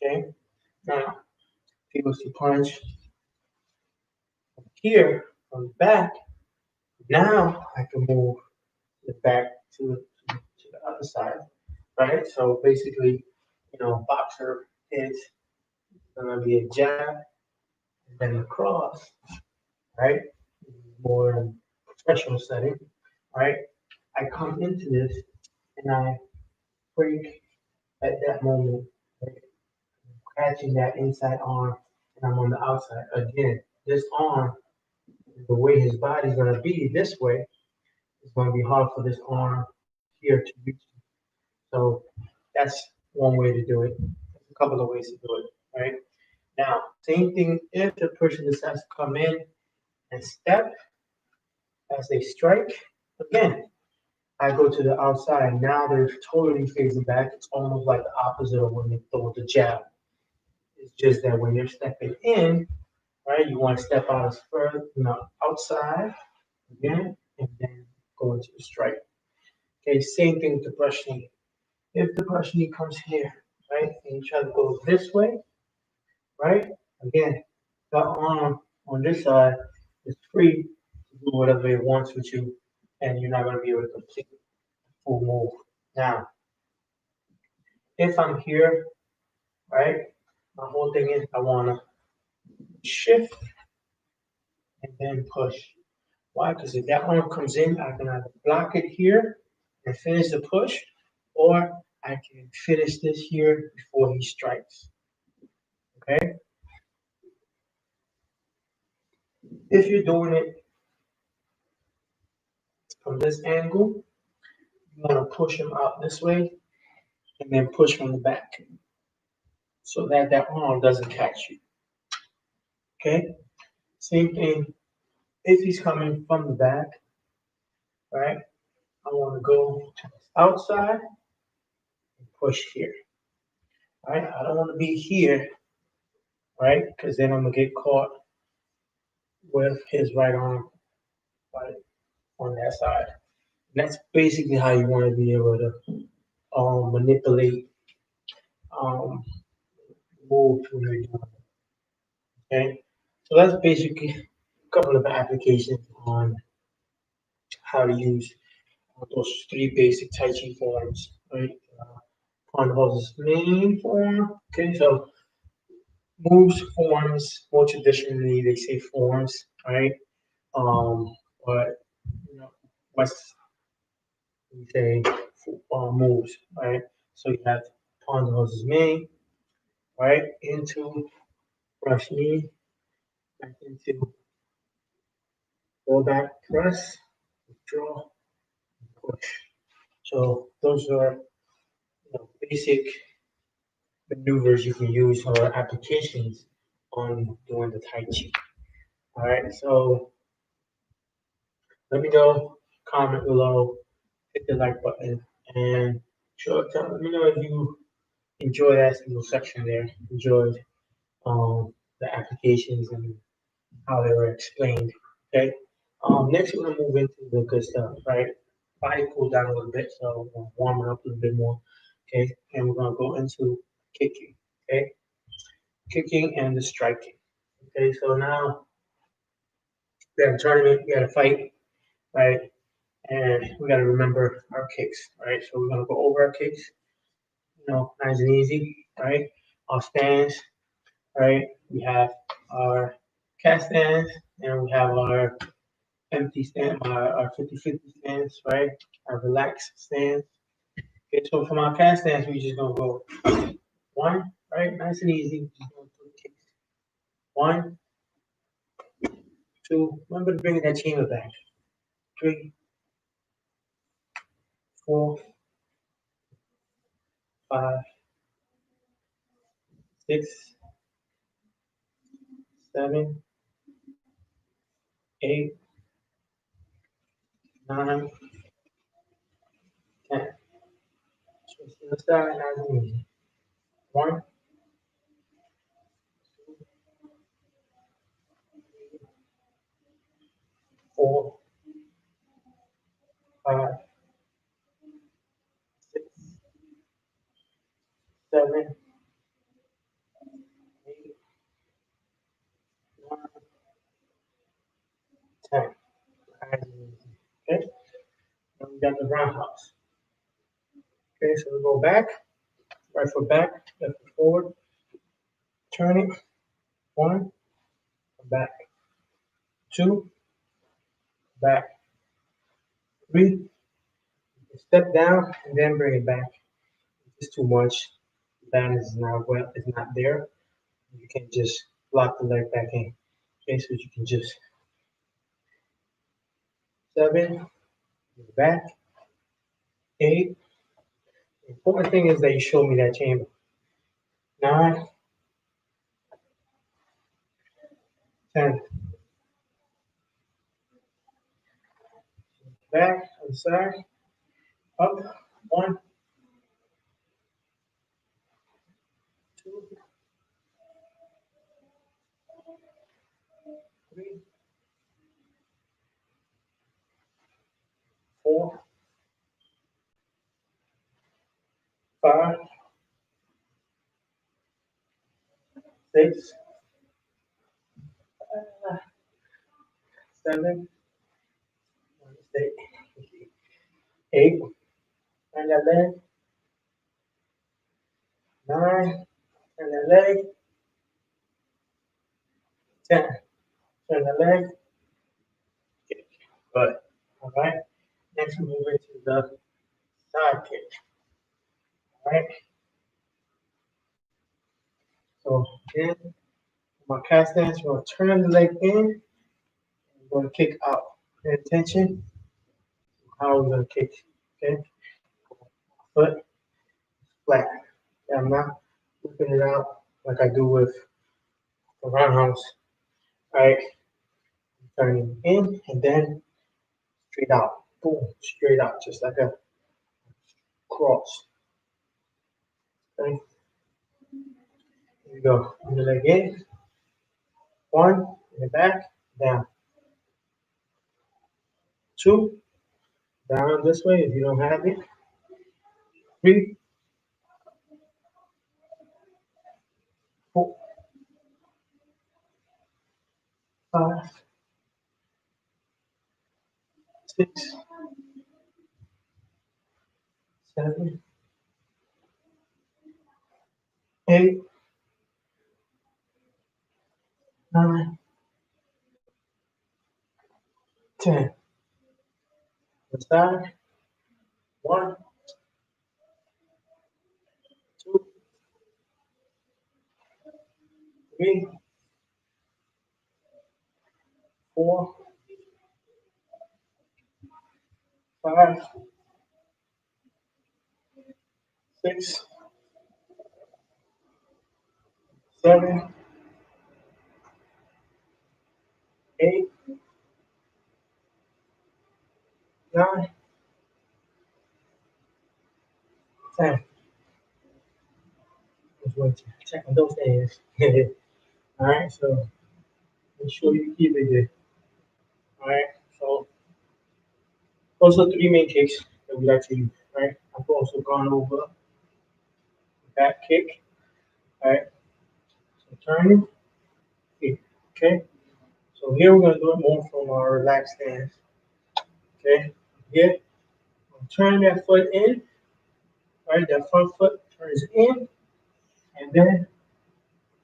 [SPEAKER 1] Okay. Now, if he was to punch here on the back, now I can move the back to the other side, right? So basically, boxer hits gonna be a jab and then a cross, right? More professional setting, right? I come into this and I break at that moment, right? Catching that inside arm, and I'm on the outside. Again, this arm, the way his body's gonna be this way, it's gonna be hard for this arm here to reach. So that's one way to do it. There's a couple of ways to do it, right? Now, same thing if the person decides to come in and step as they strike. Again, I go to the outside. Now they're totally facing back. It's almost like the opposite of when they throw the jab. It's just that when you're stepping in, right, you want to step out as further, outside again, and then go into the strike. Okay, same thing with the brush knee. If the brush knee comes here, right, and you try to go this way, right, again, the arm on this side is free to do whatever it wants with you, and you're not going to be able to complete the full move. Now, if I'm here, right, my whole thing is I want to shift and then push. Why? Because if that arm comes in, I can either block it here and finish the push, or I can finish this here before he strikes. Okay? If you're doing it from this angle, you want to push him out this way and then push from the back so that that arm doesn't catch you. Okay? Same thing if he's coming from the back, right? I want to go to the outside and push here. Right? I don't want to be here, right? Because then I'm gonna get caught with his right arm right on that side. And that's basically how you want to be able to manipulate um, moves when you're doing it. Okay, so that's basically a couple of applications on how to use those three basic Tai Chi forms. Right, Pond main form. Okay, so moves, forms. More traditionally, they say forms, right? But what's we say moves, right? So you have Pond main, right? Into brush knee, back into go back press, withdraw, push. So those are basic maneuvers you can use or applications on doing the Tai Chi. All right, so let me know, comment below, hit the like button, and let me know if you enjoyed that little section there, enjoyed the applications and how they were explained. Okay. Next we're gonna move into the good stuff, right? Body cool down a little bit, so we're gonna warm it up a little bit more. Okay, and we're gonna go into kicking. Okay, kicking and the striking. Okay, so now we have a tournament, we got to fight, right? And we got to remember our kicks, right? So we're gonna go over our kicks, nice and easy, right? Our stands, right? We have our cast stands, and we have our empty stand, our 50-50 stands, right? Our relaxed stands. Okay, so from our cast stands, we're just gonna go one, right? Nice and easy. Just going through the kicks. One, two. Remember to bring that chamber back. 3, 4, 5, 6, 7, 8, 9, 10. Switch to the side, nice and easy. 1, 4, 5, 6, 7, 8, 9, 10. Nice and easy. Okay, and we got the roundhouse. Okay, so we go back, right foot back, left foot forward, turn it. 1, back. 2, back. 3, step down and then bring it back. If it's too much, the balance is not well, it's not there. You can just lock the leg back in. Okay, so you can just 7, back, 8. The important thing is that you show me that chamber. 9, 10. Back on the side, up. 1, 2, 3, 4, 5, 6, 7, 8, and that leg. 9, and that leg. 10, turn the leg. Good. All right. Next, we move into the side kick. All right. So again, my cast stance, we're gonna turn the leg in. We're gonna kick out. Pay attention. How we're gonna kick. Okay. Foot flat. Yeah, I'm not whipping it out like I do with the roundhouse. All right. Turning in and then straight out. Boom. Straight out, just like a cross. Okay. Here we go. On the leg in. 1 in the back. Down. 2 down this way if you don't have it. 3, 4, 5, 6, 7, 8, 9, 10. The side. 1, 2, 3, 4, 5, 6, 7, 8, 9, 10. Just wait to check on those hands. All right, so make sure you keep it there. All right, so those are 3 main kicks that we like to use. Right, I've also gone over back kick. All right, so turning, kick. Okay, so here we're gonna do it more from our relaxed stance. Okay, here, turn that foot in, right? That front foot turns in, and then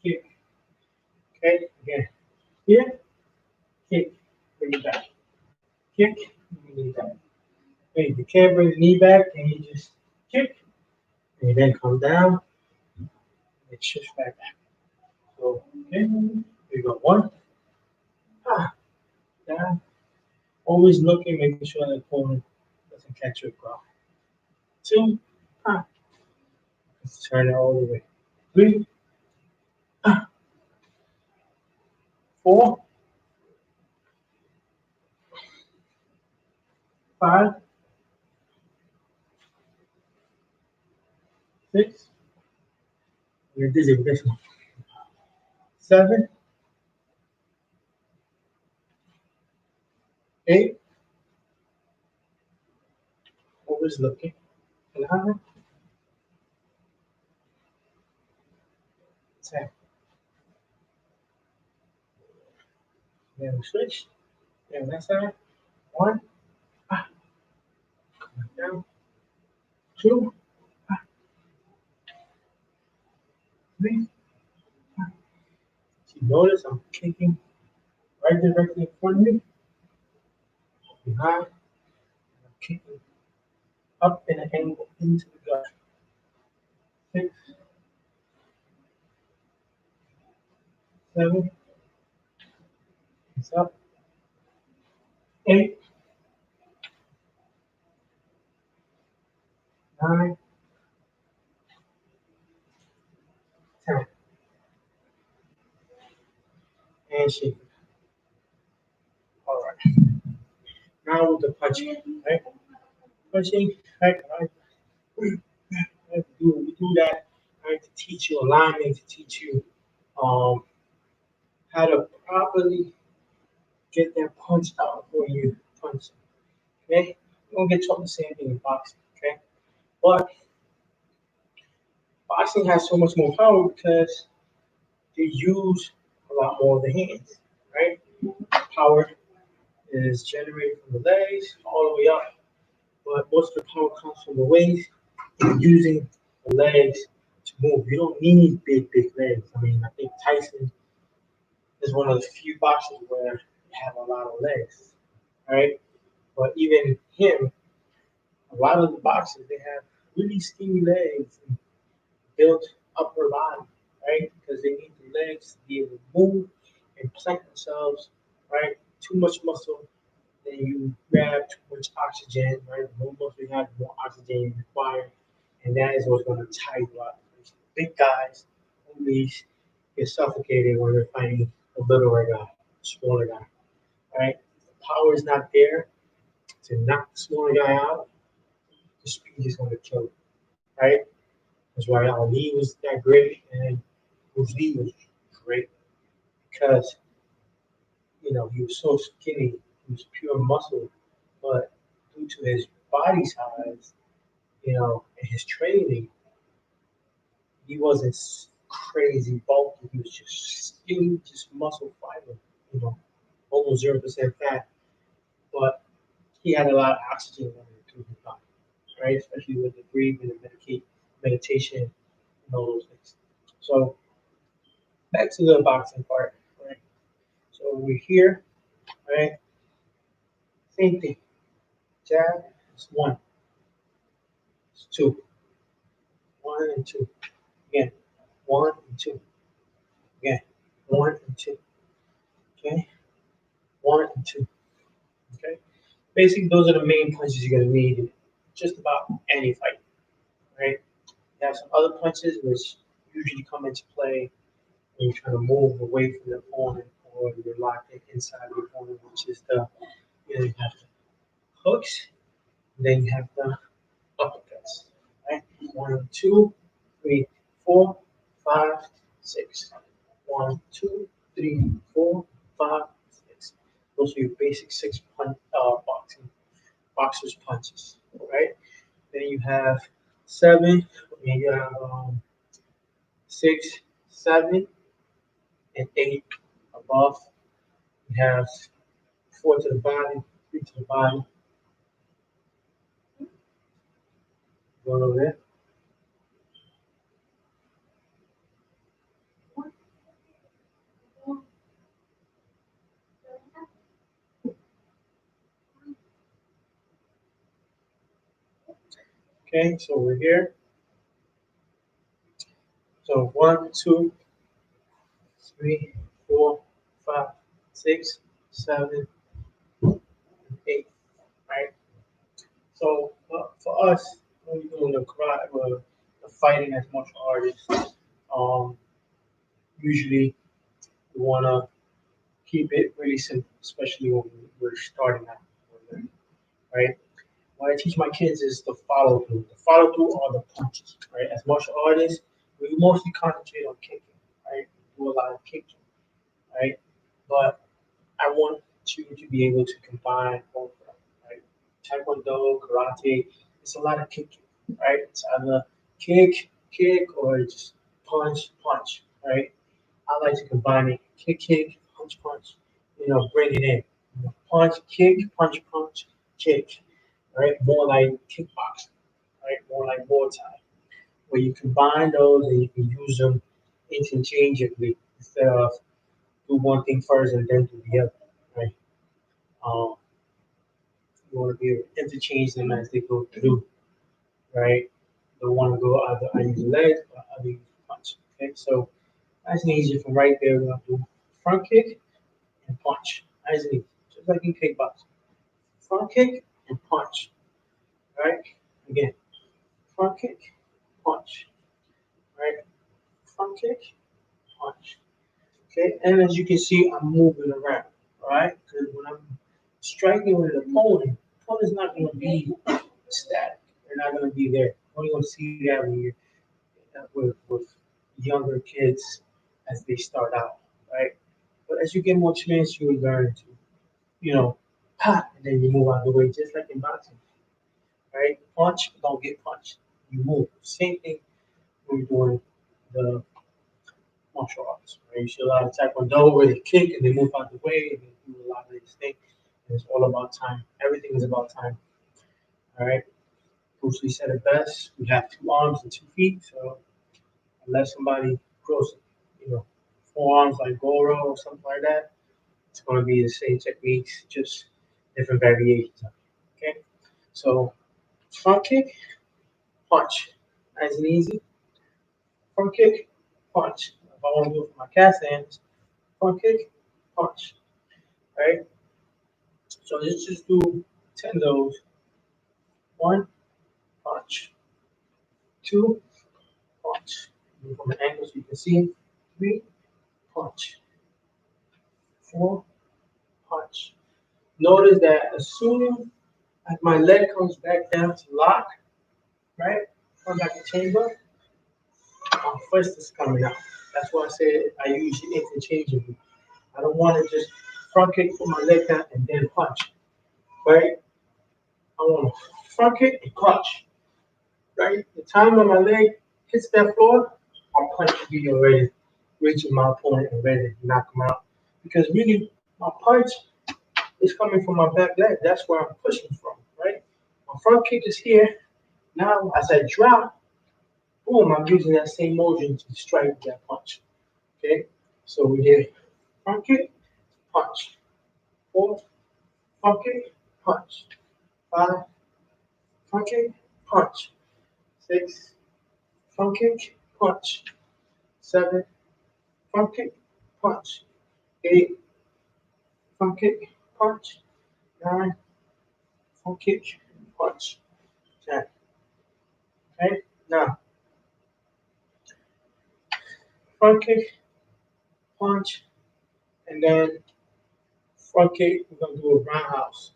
[SPEAKER 1] kick. Okay, again, here, kick, bring it back. Kick, bring it back. Okay, if you can't bring the knee back, then you just kick, and you then come down, and shift back. So, okay, here you go. One, down, always looking, making sure the opponent doesn't catch your ground. Two, ah, let's turn it all the way. Three, ah, four, five, six, you're dizzy with this one. Seven, eight, always looking. Nine, 10. Then we switch. Then next side. One, ah, come down. Two, ah, three. Ah. So you notice I'm kicking right directly in front of me, behind, and I'm kicking up in an angle into the gut. Six, seven, it's up. Eight, nine, 10. And shake. All right. Now with the punching, right? Punching, right? We do that, right, to teach you alignment, to teach you um, how to properly get that punch out when you punch. Okay? You're gonna get taught the same thing in boxing, okay? But boxing has so much more power because they use a lot more of the hands, right? Power is generated from the legs all the way up, but most of the power comes from the wings and using the legs to move. You don't need big legs. I mean, I think Tyson is one of the few boxers where they have a lot of legs, right? But even him, a lot of the boxers they have really skinny legs and built upper body, right? Because they need the legs to be able to move and plant themselves, right? Too much muscle, then you grab too much oxygen, right? The more muscle you have, the more oxygen you require, and that is what's going to tie you up. Big guys always get suffocated when they're fighting a littler guy, smaller guy, right? The power is not there to knock the smaller guy out. The speed is going to kill him, right? That's why Ali was that great and Bruce Lee was great because he was so skinny, he was pure muscle, but due to his body size, and his training, he wasn't crazy bulky. He was just skinny, just muscle fiber, you know, almost 0% fat, but he had a lot of oxygen running through his body, right? Especially with the breathing and meditation and all those things. So back to the boxing part, right? So we're here, right? Same thing. Jab is one, it's two, one and two. Again, one and two. Again, one and two. Okay, one and two. Okay. Basically, those are the main punches you're gonna need in just about any fight, right? You have some other punches which usually come into play when you're trying to move away from the opponent or you're locked in inside the opponent, which is you have the hooks, then you have the uppercuts. Right? One, two, three, four, five, six. One, two, three, four, five, six. Those are your basic six boxers punches, right? Then you have seven, and you have six, seven, and eight above We have 4 to the body, 3 to the body. Going over there. Okay, so we're here. So 1, 2, 3, 4, 5, 6, 7, 8. Right. So for us, when we're doing the karate, the fighting as martial artists, um, usually we wanna keep it really simple, especially when we're starting out. Right. What I teach my kids is the follow through. The follow through are the punches. Right. As martial artists, we mostly concentrate on kicking. Right. Do a lot of kicking. Right. But I want you to be able to combine both of them, right? Taekwondo, karate, it's a lot of kicking, right? It's either kick, or just punch, right? I like to combine it, kick, punch, bring it in. Punch, kick, punch, kick, right? More like kickboxing, right? More like Muay Thai, where you combine those and you can use them interchangeably instead of do one thing first and then do the other, right? Um, you want to be able to interchange them as they go through, right? Don't want to go either I use legs or I use punch. Okay, so nice and easy from right there. We're gonna do front kick and punch. Nice and easy, just like in kickboxing. Front kick and punch. Right? Again, front kick, punch. Right? Front kick, punch. Okay, and as you can see, I'm moving around. All right, because when I'm striking with an opponent's not going to be static. They're not going to be there. Only going to see that when you're with younger kids as they start out, right? But as you get more experience, you will learn to, pop, and then you move out of the way, just like in boxing, right? Punch, don't get punched. You move. Same thing when you're doing the martial arts, right? You see a lot of taekwondo where they kick and they move out of the way and they do a lot of these things. And it's all about time. Everything is about time. All right. Bruce Lee said it best. We have 2 arms and 2 feet. So unless somebody grows, you know, 4 arms like Goro or something like that, it's going to be the same techniques, just different variations. Okay. So front kick, punch. Nice and easy. Front kick, punch. If I want to do it for my cast hands, front kick, punch. Right? So let's just do 10 of those. One, punch. Two, punch. Move from the angle so you can see. Three, punch. Four, punch. Notice that as soon as my leg comes back down to lock, right? Come back to chamber, my fist is coming out. That's why I said I use it interchangeably. I don't want to just front kick, put my leg down, and then punch, right? I want to front kick and punch, right? The time when my leg hits that floor, my punch should be already reaching my opponent and ready to knock him out. Because really, my punch is coming from my back leg. That's where I'm pushing from, right? My front kick is here. Now, as I drop, boom, I'm using that same motion to strike that punch. Okay? So we did front kick, punch. 4, front kick, punch. 5, front kick, punch. 6, front kick, punch. 7, front kick, punch. 8, front kick, punch. 9, front kick, punch. 10. Okay? Now, front kick, punch, and then front kick, we're going to do a roundhouse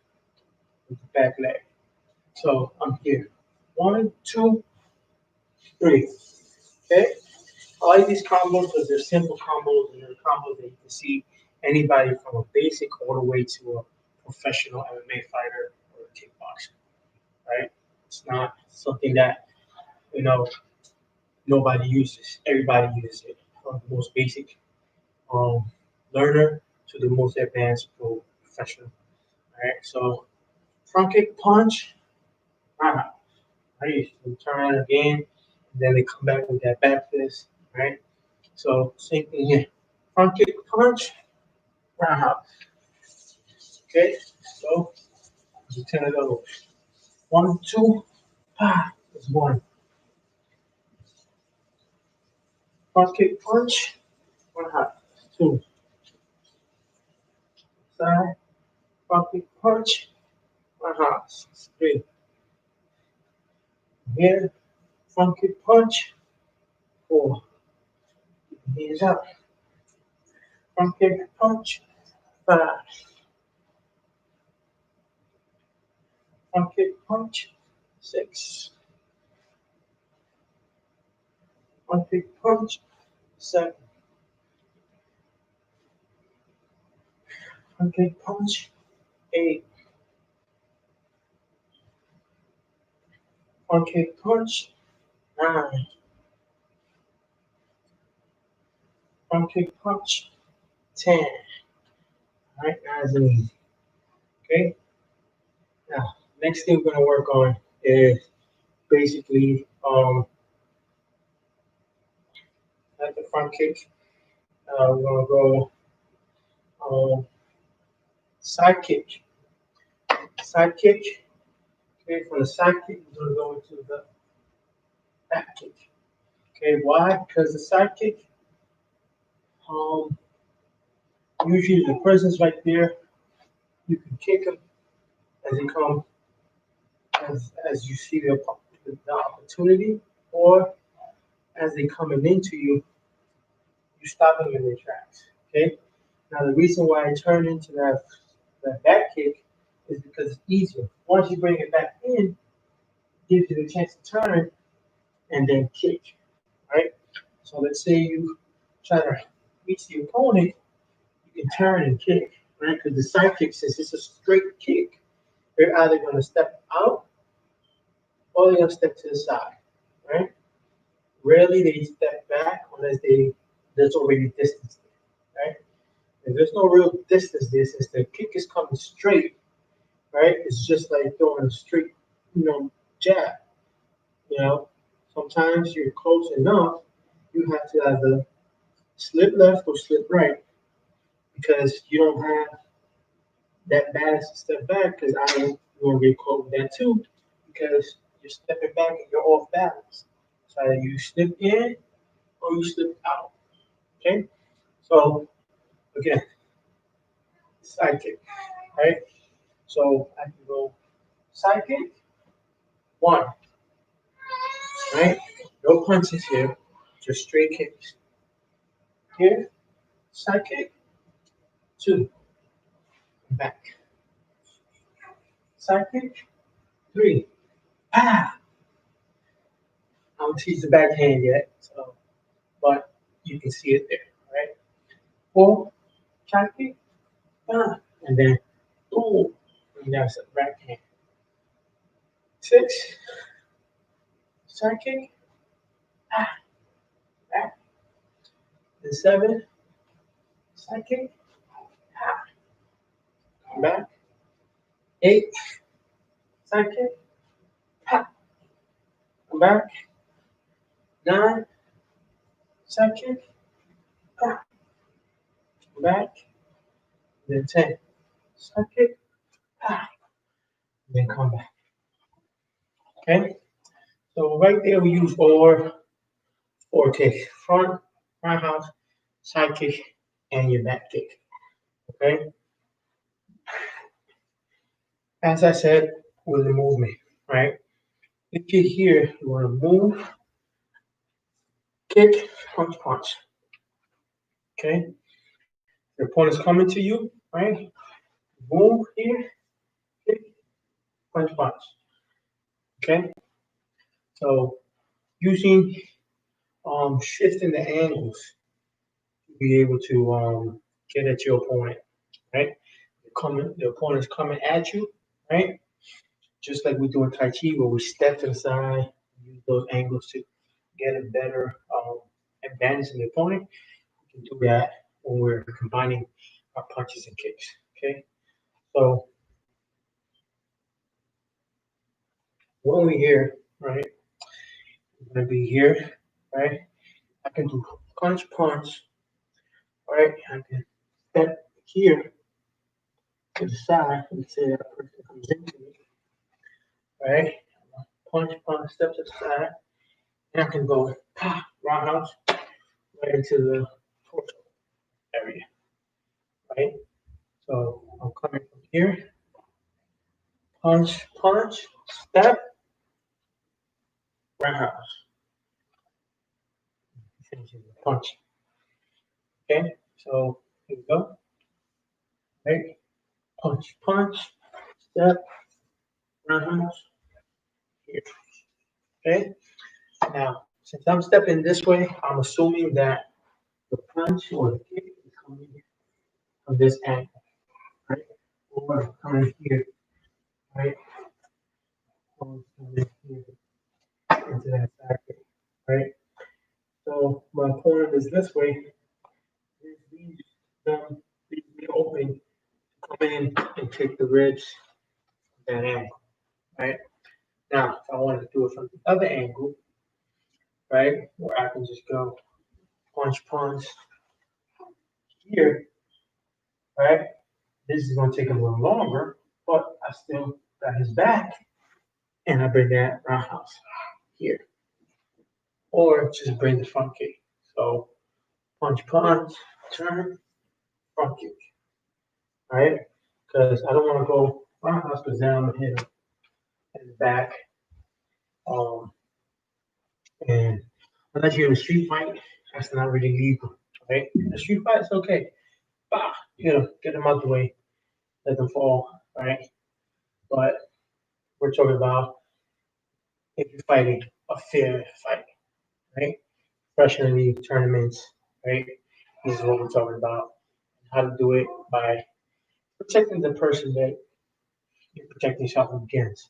[SPEAKER 1] with the back leg. So I'm here. 1, 2, 3. Okay? I like these combos because they're simple combos and they're combos that you can see anybody from a basic all the way to a professional MMA fighter or a kickboxer. Right? It's not something that you know nobody uses. Everybody uses it. From the most basic um, learner to the most advanced professional. All right, so front kick punch, right? Right, you turn again, and then they come back with that back fist, right? So same thing here. Front kick punch, right. Okay, so you 10 of those. 1, 2, is 1. Front kick punch, right. 2. Side, front kick punch, right. 3. Here, front kick punch, 4. Hands up. Front kick punch, 5. Front kick punch, 6. Front kick punch, 7. Front kick punch, 8. Front kick punch, 9. Front kick punch, 10. All right, nice and easy. Okay. Now, next thing we're gonna work on is basically at the front kick. We're gonna go side kick. Side kick. Okay, from the side kick, we're gonna go into the back kick. Okay, why? Because the side kick, usually the person's right there. You can kick them as they come, as you see the opportunity, or as they coming into you, you stop them in their tracks. Okay. Now the reason why I turn into that back kick is because it's easier. Once you bring it back in, it gives you the chance to turn and then kick. Right. So let's say you try to reach the opponent, you can turn and kick. Right. Because the side kick, since it's a straight kick, they're either going to step out or they're going to step to the side. Right. Rarely they step back unless there's already distance there. Right. If there's no real distance there, since the kick is coming straight, right? It's just like throwing a straight, jab. You know, sometimes you're close enough, you have to either slip left or slip right because you don't have that balance to step back. Because I am going to get caught with that too, because you're stepping back and you're off balance. So either you slip in or you slip out. Okay, so again, side kick, right? So I can go side kick, 1, right? No punches here, just straight kicks. Here, side kick, 2, back. Side kick, 3, ah. I don't teach the backhand yet, but you can see it there, right? 4, side kick, and then boom, and that's a backhand. 6, side kick, back. And 7, side kick, back. 8, side kick, back. 9, side kick, back. Then 10, side kick, then come back. Okay? So right there we use four kicks. Front house, side kick, and your back kick. Okay? As I said with the movement, right? If you're here, you want to move, kick, punch, punch. Okay? Your opponent's coming to you, right? Move here, kick, punch, punch. Okay? So using shifting the angles to be able to get at your opponent, right? The opponent's coming at you, right? Just like we do in Tai Chi, where we step to the side, use those angles to get a better advantage in the opponent. We can do that when we're combining our punches and kicks. Okay, so when we're here, right, we're gonna be here, right? I can do punch, right? I can step here to the side and say that person comes into me, right? Punch, step to the side, and I can go roundhouse right into the torso area, right? So I'm coming from here, punch, step, roundhouse, finishing the punch. Okay, so here we go, right? Punch, step, roundhouse, here. Okay, now since I'm stepping this way, I'm assuming that the punch or the kick is coming from this angle, right? Or coming here, right? Or coming here into that side, right? So my opponent is this way. This leaves me open to come in and take the ribs from that angle, right? Now, if I want to do it from the other angle, right, where I can just go punch here, right? This is going to take a little longer, but I still got his back, and I bring that roundhouse here, or just bring the front kick. So punch, turn, front kick, right? Because I don't want to go roundhouse because then I'm gonna hit him in the back. And unless you're in a street fight, that's not really legal, right? A street fight is okay. Bah, get them out the way, let them fall, right? But we're talking about if you're fighting a fair fight, right? Professional league tournaments, right? This is what we're talking about. How to do it by protecting the person that you're protecting yourself against,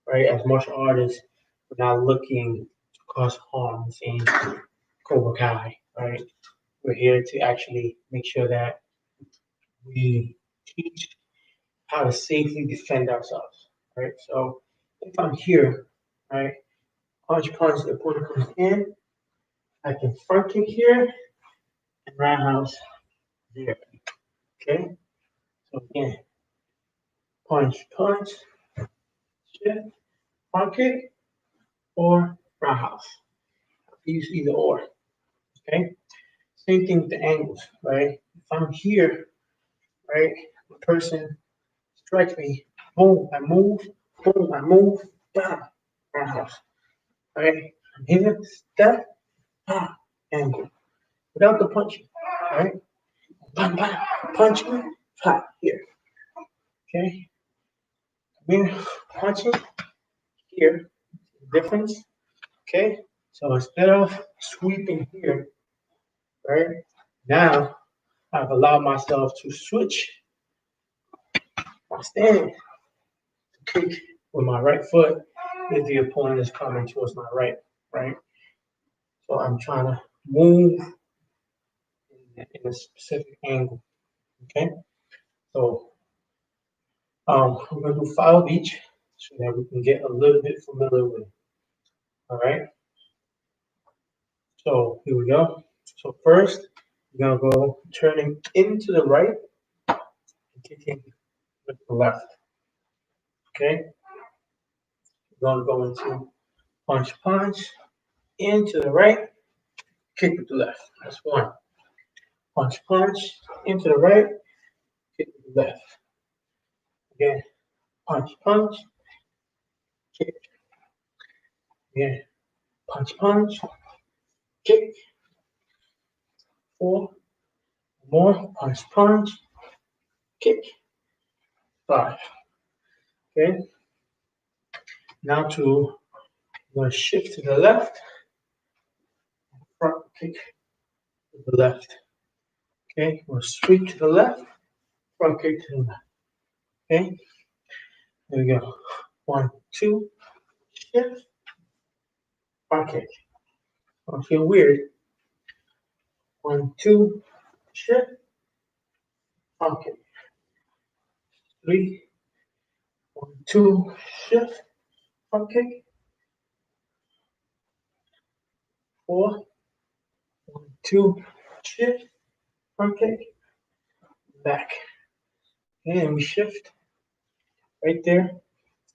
[SPEAKER 1] right? As martial artists, we're not looking to cause harm in Cobra Kai, right? We're here to actually make sure that we teach how to safely defend ourselves, right? So if I'm here, right, punch, the opponent comes in, I can front kick here and roundhouse there, okay? So again, punch, shift, front kick, or roundhouse. Use either or, okay? Same thing with the angles, right? If I'm here, right, the person strikes me, boom, I move, bam, roundhouse, right? I'm here, step, bam, angle, without the punching, right? Bam, bam, punching, pop, here, okay? We're punching here, difference, okay? So instead of sweeping here, right, now I've allowed myself to switch my stance to kick with my right foot if the opponent is coming towards my right? So I'm trying to move in a specific angle, okay? So we're gonna do 5 of each so that we can get a little bit familiar with it, all right? So here we go. So first, we're gonna go turning into the right and kicking with the left, okay? We're gonna go into punch, into the right, kick with the left. That's one. Punch, into the right, kick with the left. Again, punch, kick. Again, punch, kick. 4 more, punch, kick. 5. Okay. Now we're gonna shift to the left, front kick to the left. Okay, we'll sweep to the left, front kick to the left. Okay, there we go. 1, 2, shift, front kick. Don't feel weird. 1, 2, shift, front kick. 3, 1, 2, shift, front kick. 4, 1, 2, shift, front kick, back. And we shift right there.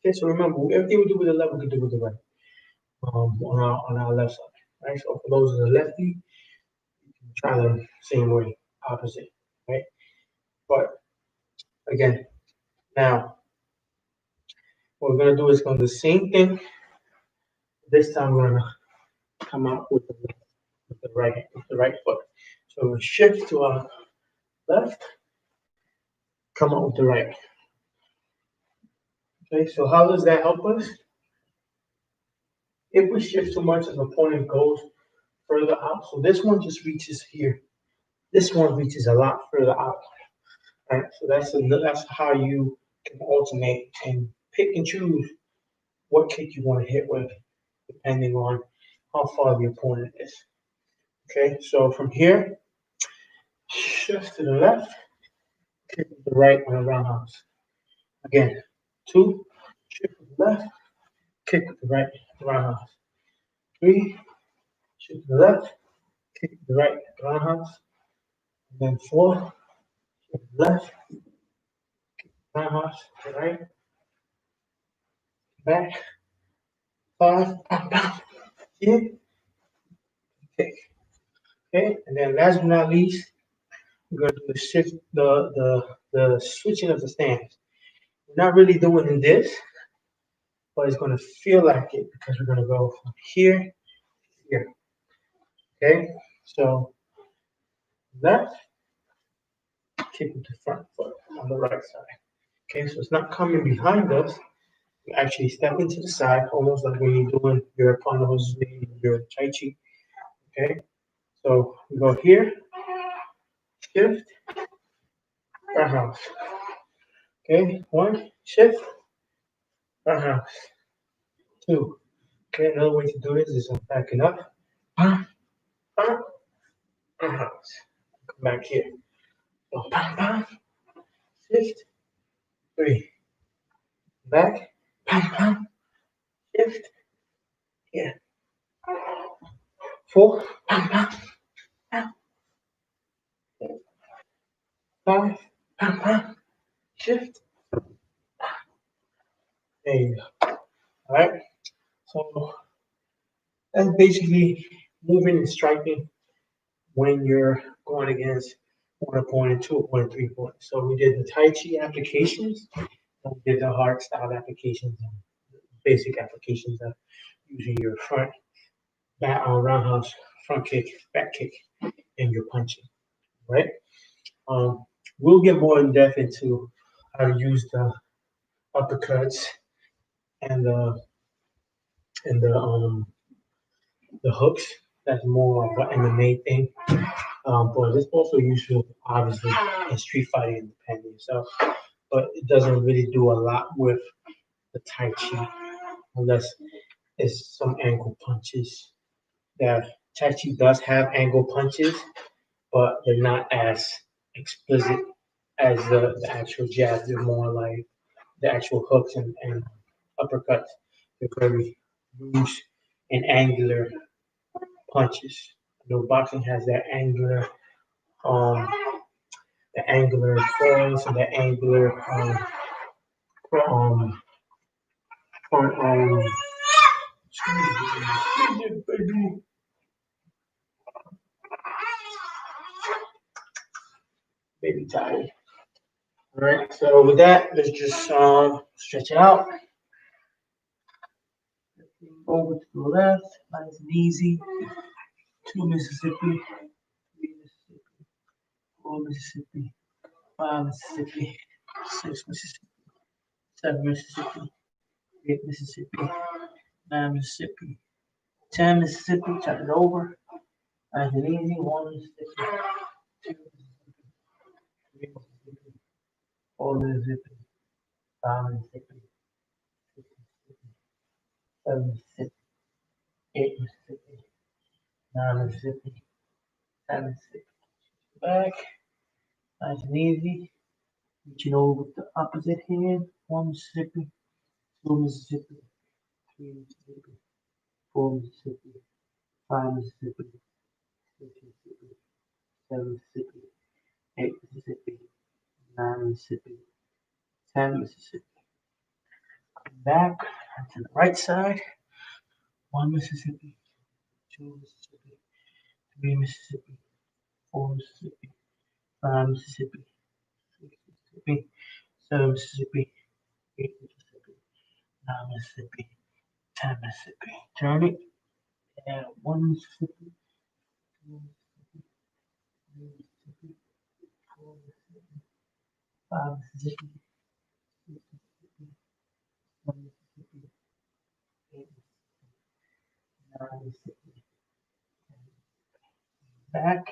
[SPEAKER 1] Okay, so remember, everything we do with the left, we can do with the right. On our left side. Right? So for those that are lefty, try the same way, opposite. Right? But again, now what we're gonna do is gonna do the same thing. This time we're gonna come out with the right foot. So we shift to our left, come out with the right. Okay, so how does that help us? If we shift too much, an opponent goes further out. So this one just reaches here. This one reaches a lot further out. Right? So that's how you can alternate and pick and choose what kick you want to hit with, depending on how far the opponent is. Okay, so from here, shift to the left, kick with the right on a roundhouse. Again, 2, shift to the left, kick with the right, roundhouse. 3, shift to the left, kick with the right, roundhouse. And then 4, shift to the left, roundhouse, right, back. 5, here, kick. Okay, and then last but not least, we're going to do the shift, the switching of the stance. We're not really doing this, but it's going to feel like it because we're going to go from here to here. Okay, so left, kick with the front foot on the right side. Okay, so it's not coming behind us. You actually step into the side, almost like when you're doing your Panos, your Tai Chi. Okay, so we go here, shift, roundhouse. Okay, 1, shift, roundhouse. 2. Okay, another way to do this is I'm backing up. Bam, bam, roundhouse. Come back here. So bam, bam, shift, 3. Back, bam, bam, shift, here. 4, bam, bam, bam. 5, bam, bam, shift. There you go. All right. So that's basically moving and striking when you're going against one opponent, 2 opponent, 3 opponents. So we did the Tai Chi applications, and we did the hard style applications, and basic applications of using your front, back, roundhouse, front kick, back kick, and your punching. Right. We'll get more in depth into how to use the uppercuts and the hooks. That's more of an MMA thing. But it's also useful, obviously, in street fighting and defending yourself. But it doesn't really do a lot with the Tai Chi unless it's some angle punches. The Tai Chi does have angle punches, but they're not as explicit as the actual jabs. They're more like the actual hooks and uppercuts. They're very loose and angular punches. You know, boxing has that um, angular forms and the angular um, front baby tired. All right, so with that, let's just stretch it out. Over to the left, nice and easy. 2 Mississippi, 3 Mississippi, 4 Mississippi, 5 Mississippi, 6 Mississippi, 7 Mississippi, 8 Mississippi, 9 Mississippi, 10 Mississippi, turn it over. Nice and easy. 1 Mississippi, 2 Mississippi, 3 Mississippi, 4 Mississippi, 5 Mississippi, 6 Mississippi, 7 Mississippi, 8 Mississippi, 9 Mississippi, 10 Mississippi. Back. Nice and easy. Reaching over with the opposite hand. 1 Mississippi, 2 Mississippi, 3 Mississippi, 4 Mississippi, 5 Mississippi, 6 Mississippi, 7 Mississippi, 8 Mississippi, 9 Mississippi, 10 Mississippi. Back to the right side. 1 Mississippi, 2 Mississippi, 3 Mississippi, 4 Mississippi, 5 Mississippi, 6 Mississippi, 7 Mississippi, 8 Mississippi, 9 Mississippi, 10 Mississippi. Turn it. And 1 Mississippi, 2 Mississippi, 3 Mississippi, 4 Mississippi, 5 Mississippi, 6 Mississippi, 7 Mississippi, 8 Mississippi, 9 Mississippi. Back.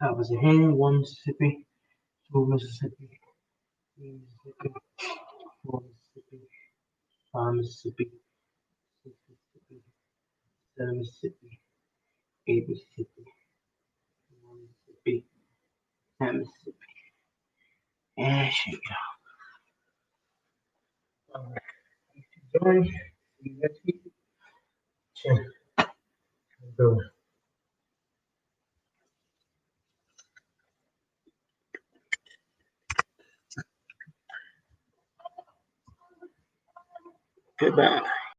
[SPEAKER 1] Opposite hand. 1 Mississippi, 2 Mississippi, 3 Mississippi, 4 Mississippi, 5 Mississippi, 6 Mississippi, 7 Mississippi, 8 Mississippi, 1 Mississippi, 10 Mississippi. And shake it out. Alright. Join. See you next week. Chin. Go. Goodbye.